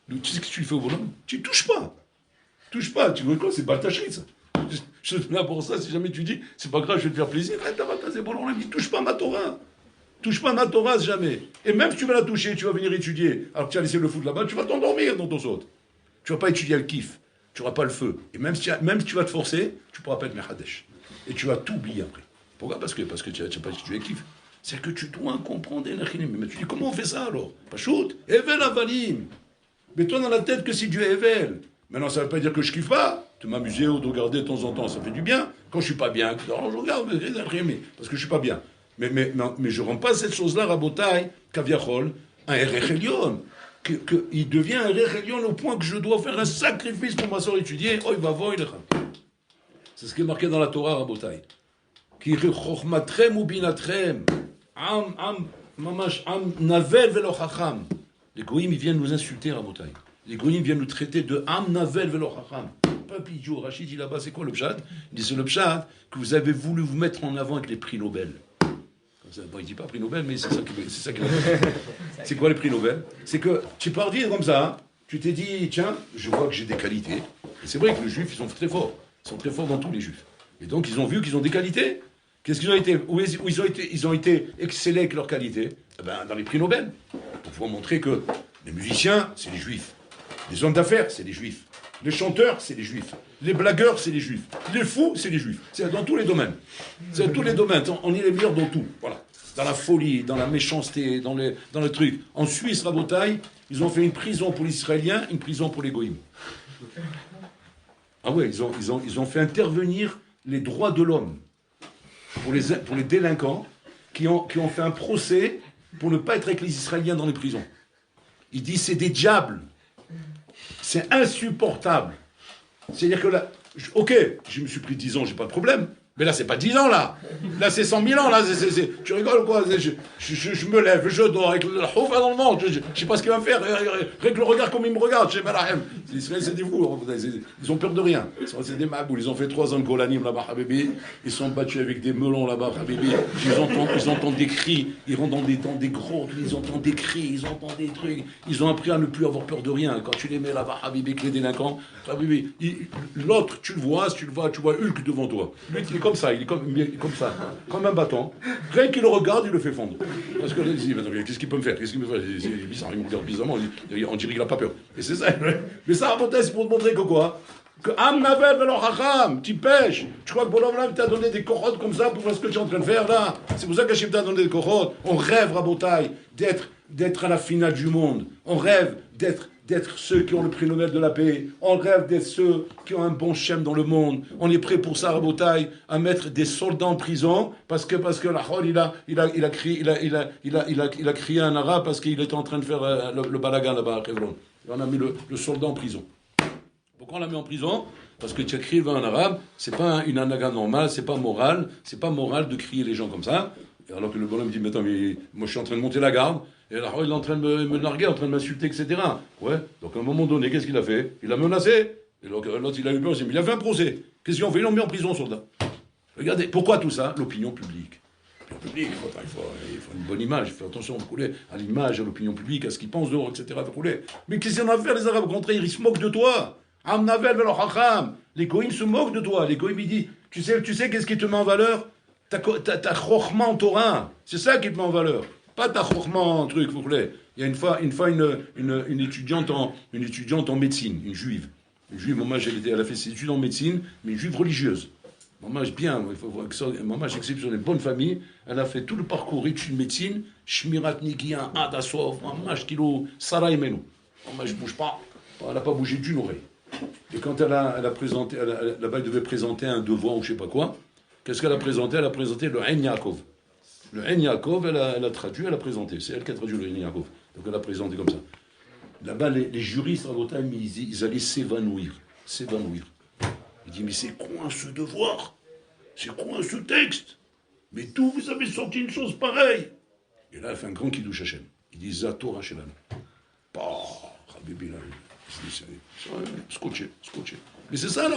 Tu sais ce que tu fais au volant? Tu touches pas. Touche pas, tu vois quoi? C'est Baltachrit, ça. Je suis là pour ça, si jamais tu dis, c'est pas grave, je vais te faire plaisir. Arrête, t'as pas casé volant, il dit, touche pas ma Torah. Touche pas ma Torah, jamais. Et même si tu vas la toucher, tu vas venir étudier, alors que tu as laissé le foot là-bas, tu vas t'endormir dans ton saute. Tu vas pas étudier le kiff. Tu n'auras pas le feu. Et même si tu vas te forcer, tu ne pourras pas être Mechadesh. Et tu vas tout oublier après. Pourquoi? Parce que tu n'as pas étudié le kiff. C'est que tu dois comprendre les Nachinim. Mais tu dis, comment on fait ça alors? Pas shoot. Evel avalim. Mets-toi dans la tête que c'est du Evel. Maintenant, ça ne veut pas dire que je kiffe pas. De m'amuser ou de regarder de temps en temps, ça fait du bien. Quand je ne suis pas bien, alors je regarde, parce que je ne suis pas bien. Mais je ne rends pas cette chose-là, Rabotai, Kaviachol, un Erech Elion. Il devient un Erech au point que je dois faire un sacrifice pour m'asseoir étudier. Oh, il va voir, c'est ce qui est marqué dans la Torah, Rabotai. Ki chochmatrem ou binatrem. Mamash, navel velo chacham. Les goïms, ils viennent nous insulter, Rabotai. Les goïms viennent nous traiter de am navel velo chacham. Papy Joe, Rachid, il là-bas, c'est quoi le pshat? Il dit, c'est le pshat que vous avez voulu vous mettre en avant avec les prix Nobel. Bon, il ne dit pas prix Nobel, mais c'est ça qui c'est quoi les prix Nobel? C'est que tu es parti comme ça, tu t'es dit, tiens, je vois que j'ai des qualités. Et c'est vrai que les juifs, ils sont très forts. Ils sont très forts dans tous les juifs. Et donc, ils ont vu qu'ils ont des qualités. Qu'est-ce qu'ils ont été, où ils ont été excellés avec leur qualité? Eh ben, dans les prix Nobel. Pour pouvoir montrer que les musiciens, c'est les juifs. Les hommes d'affaires, c'est les juifs. Les chanteurs, c'est les juifs. Les blagueurs, c'est les juifs. Les fous, c'est les juifs. C'est dans tous les domaines. C'est dans tous les domaines. On est les meilleurs dans tout. Voilà. Dans la folie, dans la méchanceté, dans le truc. En Suisse, Rabotaille, ils ont fait une prison pour les Israéliens, une prison pour les Goïms. Ah ouais, ils ont fait intervenir les droits de l'homme pour les délinquants qui ont fait un procès pour ne pas être avec les Israéliens dans les prisons. Ils disent c'est des diables. C'est insupportable. C'est-à-dire que là, ok, je me suis pris 10 ans, j'ai pas de problème. Mais là, c'est pas 10 ans, là. Là, c'est 100 000 ans, là. Tu rigoles, quoi. Je me lève, je dors avec le houfa dans le ventre. Je sais pas ce qu'il va me faire. Rien que le regard comme il me regarde. Je sais pas la haine. Les Israéliens, c'est des fous. Ils ont peur de rien. C'est des maboules. Ils ont fait 3 ans de Golanim, là-bas, Habibi. Ils sont battus avec des melons, là-bas, Habibi. Ils entendent des cris. Ils rentrent dans des grottes. Ils entendent des cris. Ils entendent des trucs. Ils ont appris à ne plus avoir peur de rien. Quand tu les mets là-bas, Habibi, avec les délinquants, Habibi. L'autre, tu le vois Hulk devant toi. Lui, il est comme ça, comme un bâton. Rien qu'il le regarde, il le fait fondre. Parce que là, il dit, qu'est-ce qu'il peut me faire? Qu'est-ce qu'il me fait? C'est bizarre, il me regarde bizarrement, on dirait qu'il n'a pas peur. Et c'est ça. Mais ça, c'est pour te montrer que quoi? Que Am Navel Velo Chacham, tu pêches. Tu crois que Bolam t'a donné des corottes comme ça pour faire ce que tu es en train de faire là? C'est pour ça qu'Hachem t'a donné des corottes. On rêve, Rabotaï, d'être à la finale du monde. On rêve d'être ceux qui ont le prix Nobel de la paix. On rêve d'être ceux qui ont un bon Shem dans le monde. On est prêt pour ça, Rabotaï, à mettre des soldats en prison parce que la Chol, il a crié un arabe parce qu'il était en train de faire le balagan là-bas à Hebron. Et on a mis le soldat en prison. Pourquoi on l'a mis en prison? Parce que tu as crié un arabe, c'est pas une anaga normale, c'est pas moral de crier les gens comme ça. Alors que le bonhomme dit, mais attends, moi je suis en train de monter la garde, et là, il est en train de me narguer, en train de m'insulter, etc. Ouais, donc à un moment donné, qu'est-ce qu'il a fait? Il a menacé. Et l'autre, il a eu peur, il a fait un procès. Qu'est-ce qu'ils ont fait? Ils l'ont mis en prison, soldat. Regardez, pourquoi tout ça? L'opinion publique. L'opinion publique, il faut une bonne image, il faut attention à l'image, à l'opinion publique, à ce qu'ils pensent dehors, etc. Mais qu'est-ce qu'ils en ont à faire, les Arabes? Au contraire, ils se moquent de toi. Les Goïms se moquent de toi. Les Goïms, ils disent, tu sais qu'est-ce qui te met en valeur? Ta chokhma en Torah. C'est ça qui te met en valeur. Pas ta chokhma en truc, vous voulez. Il y a une fois une étudiante en médecine, une juive. Une juive, maman, elle a fait ses études en médecine, mais une juive religieuse. Maman, bien, il faut voir que ça, maman, exceptionnelle, bonne famille. Elle a fait tout le parcours études de médecine, Shmirat Nigian, Adasov, maman, kilo, Sarah et Menou. Maman, je bouge pas. Elle n'a pas bougé d'une oreille. Et quand elle a présenté, là-bas, elle devait présenter un devoir ou je sais pas quoi, qu'est-ce qu'elle a présenté? Elle a présenté le Ein Yaakov. Le Ein Yaakov, elle a traduit, elle a présenté. C'est elle qui a traduit le Ein Yaakov. Donc elle a présenté comme ça. Là-bas, les juristes, ils allaient s'évanouir. Il dit, mais c'est quoi ce devoir? C'est quoi ce texte? Mais d'où vous avez sorti une chose pareille? Et là, elle fait un grand kiddush Hashem. Il dit, Zator Hashem. Bah, Habibi, là. Scotché. Mais c'est ça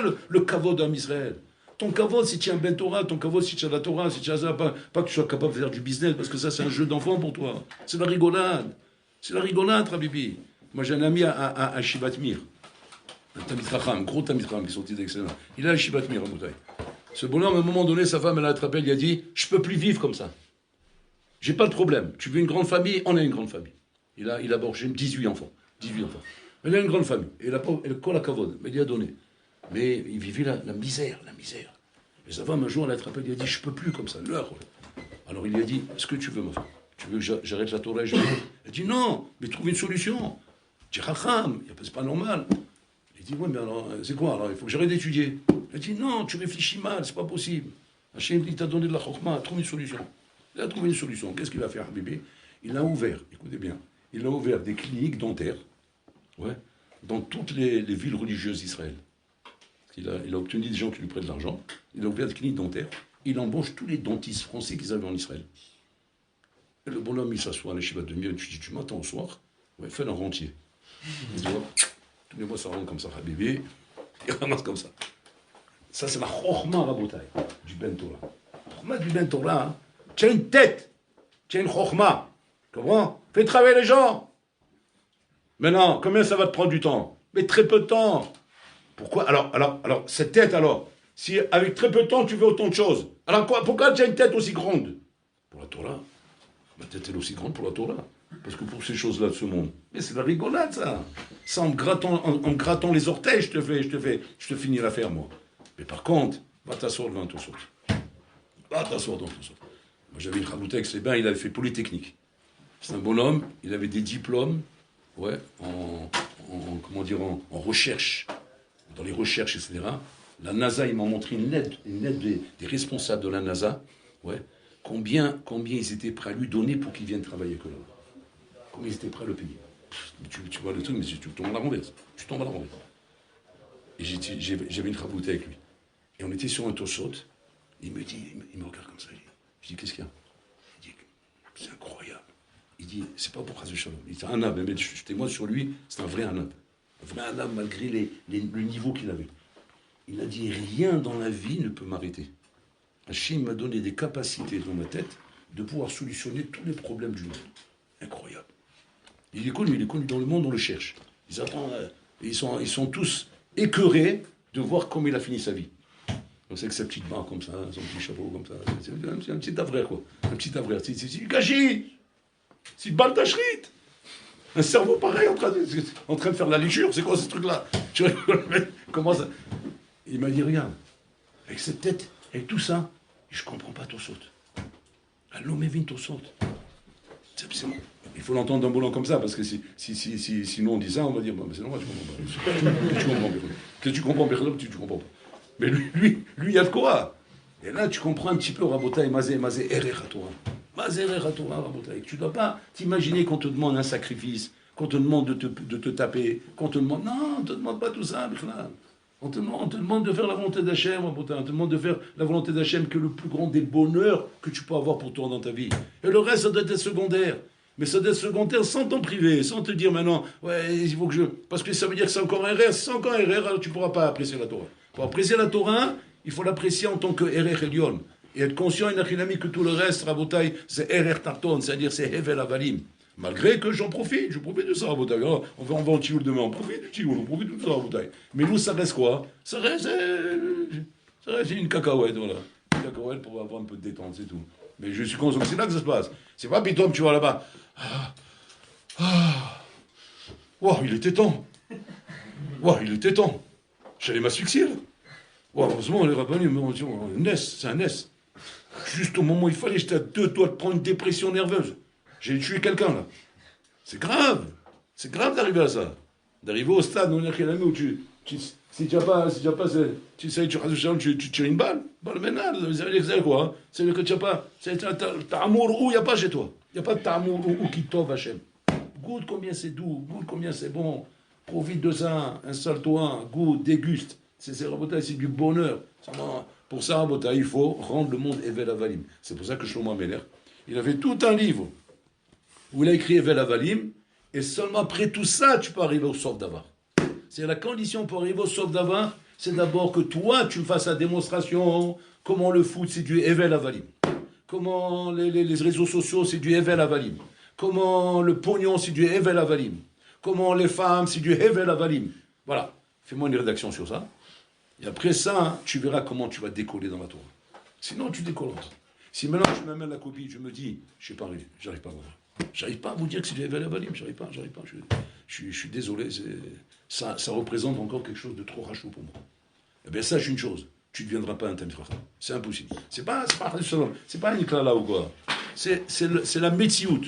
le kavod d'Am Israël. Ton kavod, si tu as un ben Torah, ton kavod, si tu as la Torah, si tu as ça, pas que tu sois capable de faire du business, parce que ça, c'est un jeu d'enfant pour toi. C'est la rigolade. Rabibi. Moi, j'ai un ami à Shivat Mir, un Tamid Chacham, gros Tamid Chacham, qui sont excellents. Il a un Shivat Mir à Moutaï. Ce bonhomme, à un moment donné, sa femme, elle a attrapé, il a dit, je peux plus vivre comme ça. J'ai pas de problème. Tu veux une grande famille? On a une grande famille. Il a aborgé 18 enfants. Il a une grande famille. Et elle colle à Kavod. Mais il lui a donné. Mais il vivait la misère. Et sa femme, un jour, elle a attrapé, il a dit, je peux plus comme ça. Alors il lui a dit, est-ce que tu veux, ma femme? Tu veux que j'arrête la Torah? Elle dit, non, mais trouve une solution. Je dis, Racham, c'est pas normal. Il dit, ouais, mais alors, c'est quoi? Alors, il faut que j'arrête d'étudier. Elle dit, non, tu réfléchis mal, c'est pas possible. Hachem, il t'a donné de la chokhma, trouve une solution. Il a trouvé une solution. Qu'est-ce qu'il va faire, bébé? Il a ouvert, écoutez bien, des cliniques dentaires. Ouais, dans toutes les villes religieuses d'Israël. Il a obtenu des gens qui lui prêtent de l'argent, il a ouvert des cliniques dentaires, il embauche tous les dentistes français qu'ils avaient en Israël. Et le bonhomme, il s'assoit à la Shiva de Mieux, tu dis, tu m'attends au soir? Ouais, fais un rentier. Tu vois, tous les mois, ça rentre comme ça, bébé, il ramasse comme ça. Ça, c'est la chokhma rabotaï du Ben Torah. La chokhma du Ben Torah, hein. Tu as une tête, tu as une chokhma. Tu comprends? Fais travailler les gens. Maintenant, combien ça va te prendre du temps? Mais très peu de temps. Pourquoi? Alors, cette tête, alors, Si avec très peu de temps, tu veux autant de choses. Alors pourquoi tu as une tête aussi grande? Pour la Torah. Ma tête est aussi grande pour la Torah. Parce que pour ces choses-là de ce monde. Mais c'est la rigolade, ça. Ça, en me grattant les orteils, je te finis l'affaire, moi. Mais par contre, va t'asseoir devant tout ça. Va t'asseoir devant tout ça. Moi, j'avais une Chaboutek, c'est bien, il avait fait Polytechnique. C'est un bonhomme, il avait des diplômes, ouais, en recherche, dans les recherches, etc. La NASA, il m'a montré une lettre des responsables de la NASA, ouais, combien ils étaient prêts à lui donner pour qu'il vienne travailler avec eux là. Combien ils étaient prêts à le payer. Tu vois le truc, mais tu tombes à la renverse. Tu tombes à la renverse. Et j'avais une Chaboutek avec lui. Et on était sur un Tosot, il me regarde comme ça, je dis, qu'est-ce qu'il y a? Il dit, c'est incroyable. Il dit, c'est pas pour Chazé Shalom. Il dit, c'est un âme, mais je témoigne sur lui, c'est un vrai âme. Un vrai âme malgré le niveau qu'il avait. Il a dit, rien dans la vie ne peut m'arrêter. Hachem m'a donné des capacités dans ma tête de pouvoir solutionner tous les problèmes du monde. Incroyable. Il est connu dans le monde, on le cherche. Ils attendent, ils sont tous écœurés de voir comment il a fini sa vie. Donc c'est que sa petite barre comme ça, son petit chapeau comme ça, c'est un petit avraire quoi. Un petit avraire, c'est du gâchis. C'est une balle d'achrit. Un cerveau pareil en train de faire la lichure, c'est quoi ce truc-là? Tu rigoles, comment ça? Il m'a dit, regarde, avec cette tête, avec tout ça, je comprends pas ton saute. Allô, mais viens ton saute. C'est bon. Il faut l'entendre d'un boulot comme ça, parce que sinon on dit ça, on va dire, bon, c'est normal, tu comprends pas. Que tu comprends, tu comprends pas. Mais lui, il y a de quoi. Et là, tu comprends un petit peu, Rabotaï, Mazé, Erer HaTorah. Mazé, Erer HaTorah, Rabotaï. Tu ne dois pas t'imaginer qu'on te demande un sacrifice, qu'on te demande de te taper, qu'on te demande... Non, on ne te demande pas tout ça, Bichlal. On te demande de faire la volonté d'Hachem, Rabotaï. On te demande de faire la volonté d'Hachem, que le plus grand des bonheurs que tu peux avoir pour toi dans ta vie. Et le reste, ça doit être secondaire. Mais ça doit être secondaire sans t'en priver, sans te dire maintenant, ouais, il faut que je... Parce que ça veut dire que c'est encore un erreur. Si c'est encore un erreur, alors tu ne pourras pas apprécier la Torah. Pour apprécier la Torah, il faut l'apprécier en tant que Erer Elion. Et être conscient, Inachinami, que tout le reste, Rabotaï, c'est Erer Tarton, c'est-à-dire c'est Hevel Avalim. Malgré que je profite de ça, Rabotaï. On va en Tioul demain, on profite du Tioul, on profite de ça, Rabotaï. Mais nous, ça reste quoi? Ça reste une cacahuète, voilà. Une cacahuète pour avoir un peu de détente, c'est tout. Mais je suis conscient que c'est là que ça se passe. C'est pas pitom, tu vois là-bas. Wow, il était temps. Wow, il était temps. J'allais m'asphyxier, là. Wow, heureusement, les rabbins m'ont dit, c'est un NES. Juste au moment où il fallait, j'étais à 2 doigts de prendre une dépression nerveuse. J'ai tué quelqu'un, là. C'est grave. C'est grave d'arriver à ça. D'arriver au stade où si tu n'as pas, tu sais, tu tires une balle. Balle ménale, c'est quoi, hein? C'est que tu n'as pas, t'as amour où il n'y a pas chez toi. Il n'y a pas de t'amour où qui t'offre, Hachem. Goûte combien c'est doux, goûte combien c'est bon. Profite de ça, installe-toi, goûte, déguste. C'est du bonheur. Pour ça, Rabota, il faut rendre le monde Evel Avalim. C'est pour ça que Shlomo Ameler, il avait tout un livre où il a écrit Evel Avalim, et seulement après tout ça, tu peux arriver au Sof Davar. C'est la condition pour arriver au Sof Davar, c'est d'abord que toi, tu fasses la démonstration comment le foot, c'est du Evel Avalim. Comment les réseaux sociaux, c'est du Evel Avalim. Comment le pognon, c'est du Evel Avalim. Comment les femmes, c'est du Evel Avalim. Voilà. Fais-moi une rédaction sur ça. Et après ça, tu verras comment tu vas décoller dans la Torah. Sinon, tu décolles. Si maintenant tu m'amènes la copie, je me dis, je ne sais pas, j'arrive pas à voir. J'arrive pas à vous dire que c'est du Evel Avalim. J'arrive pas. Je suis désolé. Ça représente encore quelque chose de trop rachou pour moi. Eh bien, sache une chose. Tu ne deviendras pas un Talmid Chacham. C'est impossible. C'est pas un Niklala ou quoi. C'est la Metsiout.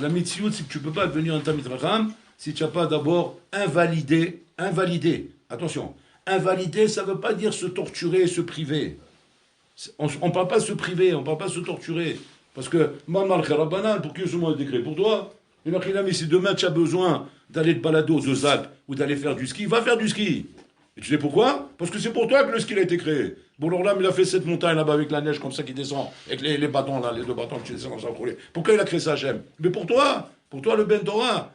La Metsiout, c'est que tu ne peux pas devenir un Talmid Chacham si tu n'as pas d'abord invalidé. Attention. Invalider, ça ne veut pas dire se torturer, se priver. On ne parle pas de se priver, on ne parle pas de se torturer. Parce que, Mamal Kharabanan, pour qui ce mot est décret pour toi, mais si demain tu as besoin d'aller te balader aux Alpes ou d'aller faire du ski, va faire du ski. Et tu sais pourquoi? Parce que c'est pour toi que le ski a été créé. Bon, alors là, il a fait cette montagne là-bas avec la neige comme ça qui descend, avec les bâtons là, les 2 bâtons que tu descends comme ça. Pourquoi il a créé ça, Hachem? Mais pour toi le Ben Torah.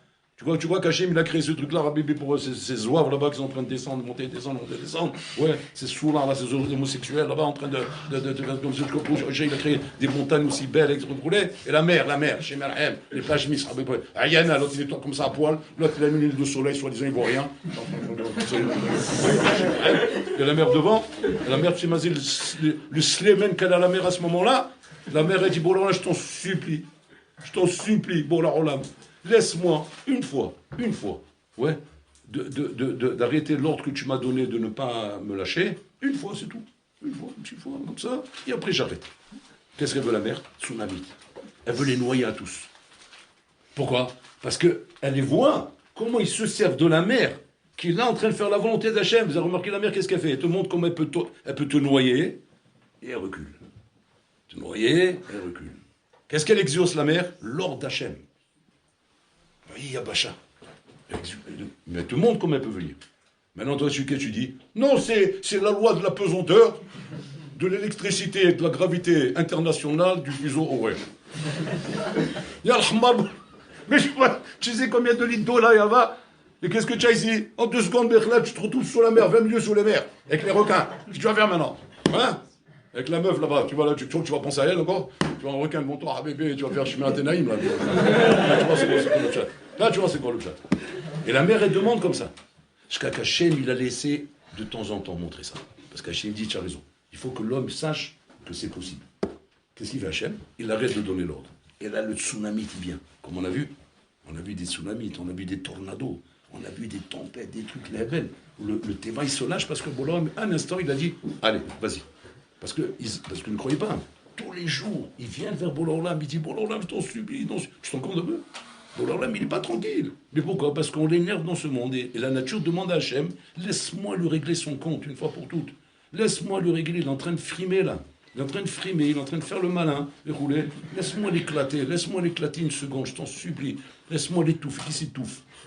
Tu vois qu'Hachem, il a créé ce truc-là, Rabbi, pour ces zouaves là-bas qui sont en train de descendre, monter, descendre, monter, descendre. Ouais, ces soulars là, ces homosexuels là-bas en train de comme ce il a créé des montagnes aussi belles, et la mer, chez Merhem, les plages Miss, Ayana, l'autre il est comme ça à poil, l'autre il a mis de soleil, soi-disant il voit rien. Il y a la mer devant, la mer, tu sais, le slémen qu'elle a la mer à ce moment-là, la mer elle dit, bon là, je t'en supplie, bon là, laisse-moi une fois, ouais, d'arrêter l'ordre que tu m'as donné de ne pas me lâcher. Une fois, c'est tout. Une petite fois, comme ça, et après j'arrête. Qu'est-ce qu'elle veut la mer? Tsunami. Elle veut les noyer à tous. Pourquoi? Parce qu'elle les voit, comment ils se servent de la mer, qui est là en train de faire la volonté d'Hachem. Vous avez remarqué la mer, qu'est-ce qu'elle fait? Elle te montre comment elle peut te noyer, et elle recule. Te noyer, elle recule. Qu'est-ce qu'elle exauce la mer? L'ordre d'Hachem. Oui, Yabacha. Mais elle te montre comment elle peut venir. Maintenant, toi, qu'est-ce que tu dis? Non, c'est la loi de la pesanteur, de l'électricité et de la gravité internationale du fuseau horaire. Mais tu sais combien de litres d'eau là il y a? Et qu'est-ce que tu as ici? En 2 secondes, là, tu te retrouves sur la mer, 20 milieux sous les mers, avec les requins. Qu'est-ce que tu vas faire maintenant? Hein? Avec la meuf là-bas, tu vois là, tu vas penser à elle encore? Tu vois un requin devant toi, ah bébé, tu vas faire chemin à Ténaïm là. Là, tu vois c'est quoi le chat. Là, tu vois c'est quoi le chat. Et la mère, elle demande comme ça. Jusqu'à qu'Hachem, il a laissé de temps en temps montrer ça. Parce qu'Hachem dit, tu as raison. Il faut que l'homme sache que c'est possible. Qu'est-ce qu'il fait Hachem? Il arrête de donner l'ordre. Et là, le tsunami qui vient. Comme on a vu des tsunamis, on a vu des tornados, on a vu des tempêtes, des trucs, les belles. Le Teva, il se lâche parce que Bolam, un instant, il a dit, allez, vas-y. Parce qu'il ne croyait pas. Tous les jours, il vient vers Bolam, il dit, Bolam, je t'en supplie, tu t'en comptes de peu? Bolam, il n'est pas tranquille. Mais pourquoi? Parce qu'on l'énerve dans ce monde. Et la nature demande à Hachem, laisse-moi lui régler son compte, une fois pour toutes. Laisse-moi lui régler, il est en train de frimer là. Il est en train de frimer, il est en train de faire le malin, de rouler. Laisse-moi l'éclater une seconde, je t'en supplie. Laisse-moi l'étouffer.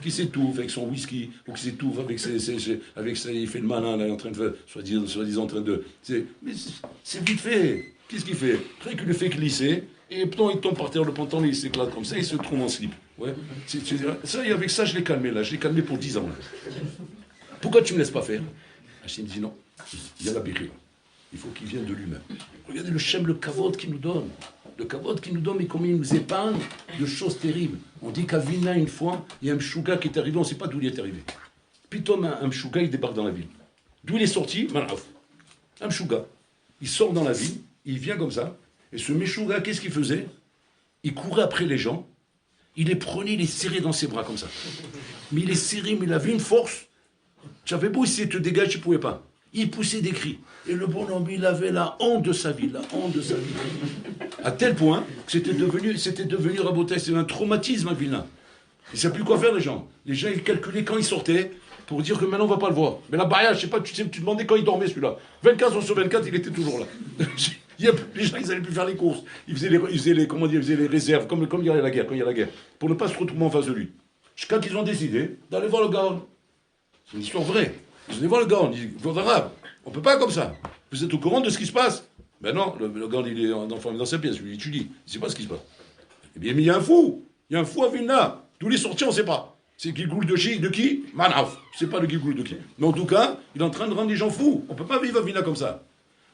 Qui s'étouffe avec son whisky, ou qui s'étouffe avec il fait le malin, là, il est en train de faire, soi-disant en train de... Mais c'est vite fait. Qu'est-ce qu'il fait? Après qu'il le fait glisser, et puis il tombe par terre, le pantalon, il s'éclate comme ça, il se trouve en slip. Ouais. Ça, et avec ça, je l'ai calmé, là. Je l'ai calmé pour 10 ans, là. Pourquoi tu ne me laisses pas faire? Hachem dit non. Il y a la béquille. Il faut qu'il vienne de lui-même. Regardez le Shem, le kavod qu'il nous donne. Le kavod qu'il nous donne, mais combien il nous épargne de choses terribles. On dit qu'à Vilna, une fois, il y a un mchouga qui est arrivé, on ne sait pas d'où il est arrivé. Plutôt un mchouga, il débarque dans la ville. D'où il est sorti? Malaf. Un mchouga. Il sort dans la ville, il vient comme ça, et ce mchouga, qu'est-ce qu'il faisait? Il courait après les gens, il les prenait, il les serrait dans ses bras comme ça. Mais il les serrait, mais il avait une force. Tu avais beau essayer de te dégager, tu ne pouvais pas. Il poussait des cris. Et le bonhomme, il avait la honte de sa vie, À tel point que c'était devenu raboté, c'est un traumatisme à Vilna. Il ne savait plus quoi faire, les gens. Les gens, ils calculaient quand ils sortaient pour dire que maintenant, on ne va pas le voir. Mais la barrière, je ne sais pas, tu demandais quand il dormait, celui-là. 24 heures sur 24, il était toujours là. Les gens, ils n'allaient plus faire les courses. Ils faisaient les réserves, comme il y a la guerre, pour ne pas se retrouver en face de lui. Jusqu'à qu'ils ont décidé d'aller voir le Gaon. C'est une histoire vraie. Ils allaient voir le Gaon, ils disent, vous arabe, on ne peut pas comme ça. Vous êtes au courant de ce qui se passe? Ben non, le Gaon, il est enfermé dans sa pièce, il étudie, il ne sait pas ce qui se passe. Eh bien, mais il y a un fou à Vilna. D'où il est sorti, on ne sait pas. C'est Gigoul de qui? Manaf. Je ne sais pas le Gigoul de qui. Mais en tout cas, il est en train de rendre les gens fous. On ne peut pas vivre à Vilna comme ça.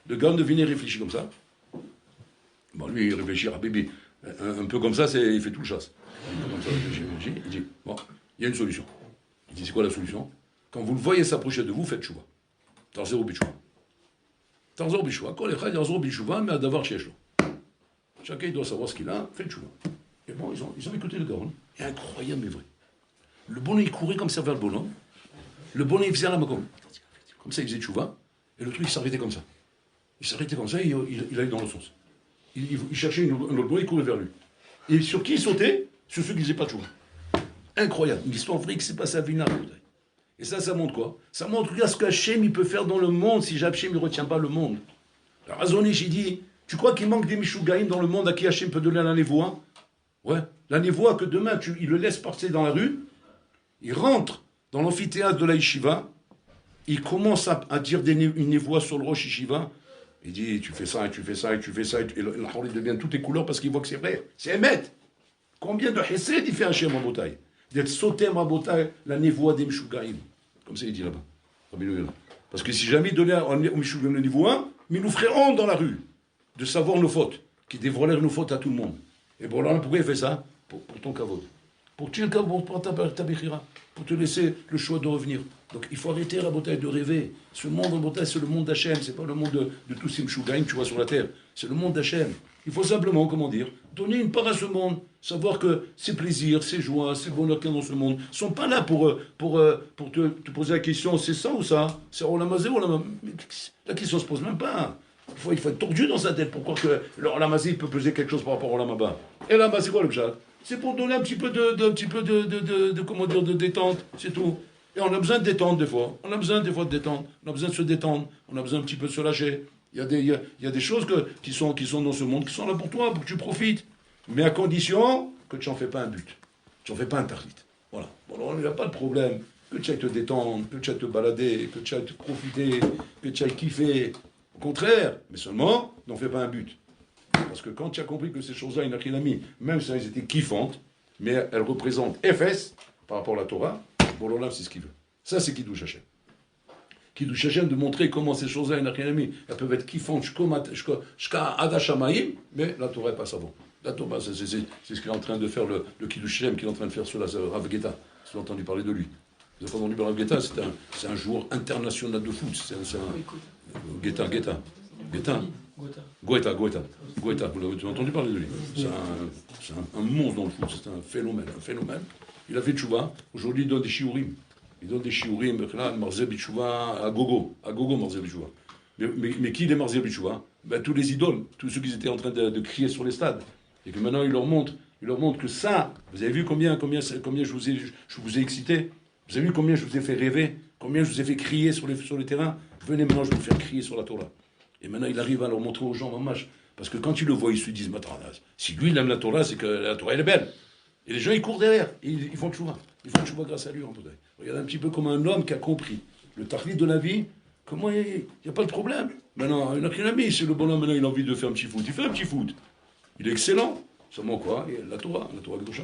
Le Gaon de Vilna réfléchit comme ça. Bon, lui, il réfléchit à bébé. Un peu comme ça, il fait tout le chasse. Il dit, bon, il y a une solution. Il dit, c'est quoi la solution? Quand vous le voyez s'approcher de vous, faites chouva. Tarzero bichouva. Tarzero bichouva. Quand les chats, tarzero bichouva, mais à d'avoir chez chacun doit savoir ce qu'il a, faites chouva. Et bon, ils ont écouté le Gaon. Et incroyable, mais vrai. Le bonhomme, il courait comme ça vers le bonhomme. Le bonhomme, il faisait à la macom. Comme ça, il faisait chouva. Et le truc, il s'arrêtait comme ça. Il s'arrêtait comme ça et il allait dans le sens. Il cherchait un autre bonhomme, il courait vers lui. Et sur qui il sautait? Sur ceux qui ne faisaient pas de chouva. Incroyable. Une histoire vraie qui s'est passée à Vilna. Et ça montre quoi? Ça montre ce qu'Hachem il peut faire dans le monde si Hachem ne retient pas le monde. Alors Razonich, il dit, tu crois qu'il manque des Mishugaïm dans le monde à qui Hachem peut donner la névoie? Ouais, la névoie que demain, il le laisse passer dans la rue, il rentre dans l'amphithéâtre de la Yeshiva, il commence à dire une névoie sur le Rosh Yeshiva, il dit, tu fais ça, et tu fais ça, et tu fais ça, et le Haroul devient toutes les couleurs parce qu'il voit que c'est vrai, c'est Emet. Combien de Hesed il fait Hachem en bataille? d'être sotem rabotai la névoie des Meshugaïm. Comme ça il dit là-bas. Parce que si jamais il donnait au Meshugaïm le niveau 1, mais il nous ferait honte dans la rue de savoir nos fautes, qui dévoileraient nos fautes à tout le monde. Et bon, alors pourquoi il fait ça? Pour ton kavod. Pour tuer le kavod, pour ta bechira, pour te laisser le choix de revenir. Donc il faut arrêter la bataille de rêver. Ce monde en bataille, c'est le monde d'Hachem, c'est pas le monde de tous ces Meshugaïm que tu vois sur la terre. C'est le monde d'Hachem. Il faut simplement, comment dire, donner une part à ce monde, savoir que ces plaisirs, ces joies, ces bonheurs qu'il y a dans ce monde ne sont pas là pour te poser la question, c'est ça ou ça? C'est Olamazé ou Olamazé? La question ne se pose même pas. Il faut être tordu dans sa tête pour croire que l'Olamazé peut peser quelque chose par rapport au Olamaba. Et là, c'est quoi le pshat? C'est pour donner un petit peu de détente, c'est tout. Et on a besoin de détente des fois. On a besoin des fois de détente. On a besoin de se détendre. On a besoin un petit peu de se lâcher. Il y a des choses qui sont dans ce monde, qui sont là pour toi, pour que tu profites. Mais à condition que tu n'en fais pas un but. Tu n'en fais pas un tarlit. Voilà. Bon, alors, il n'y a pas de problème. Que tu ailles te détendre, que tu ailles te balader, que tu ailles te profiter, que tu ailles kiffer. Au contraire, mais seulement, n'en fais pas un but. Parce que quand tu as compris que ces choses-là, il n'y en a qu'une amie, même si elles étaient kiffantes, mais elles représentent FS par rapport à la Torah, bon, là, c'est ce qu'il veut. Ça, c'est Kiddush Hashem. Kiddush Hashem, de montrer comment ces choses-là, il n'y en a qu'une amie. Elles peuvent être kiffantes jusqu'à Adashamaïm, mais la Torah est pas savante. La Torah, c'est ce qu'il est en train de faire, le Kiddush Hashem qu'il est en train de faire sur la Rav Geta. Vous avez entendu parler de lui. Vous avez entendu parler de Geta, c'est un joueur international de foot. C'est un Geta. Goeta. Vous avez entendu parler de lui. C'est un monstre dans le foot, c'est un phénomène. Il a fait tchouva. Aujourd'hui, il donne des shiurim. Il donne des shiurim, Marzel Bichouva, à gogo Marzel Bichouva. Mais qui est Marzel Bichouva? Tous les idoles, tous ceux qui étaient en train de crier sur les stades. Et que maintenant, il leur montre que ça, vous avez vu combien je vous ai excité? Vous avez vu combien je vous ai fait rêver? Combien je vous ai fait crier sur les terrains? Venez maintenant, je vais vous faire crier sur la Torah. Et maintenant, il arrive à leur montrer aux gens, mamash. Parce que quand ils le voient, ils se disent, si lui, il aime la Torah, c'est que la Torah, elle est belle. Et les gens, ils courent derrière. Ils font tchouva. Ils font tchouva grâce à lui, en tout cas. Regardez un petit peu comme un homme qui a compris le tahlit de la vie. Comment il n'y a pas de problème. Maintenant, il n'a qu'un ami. C'est le bonhomme, maintenant, il a envie de faire un petit foot. Il fait un petit foot. Il est excellent. Seulement quoi? La Torah Kedusha.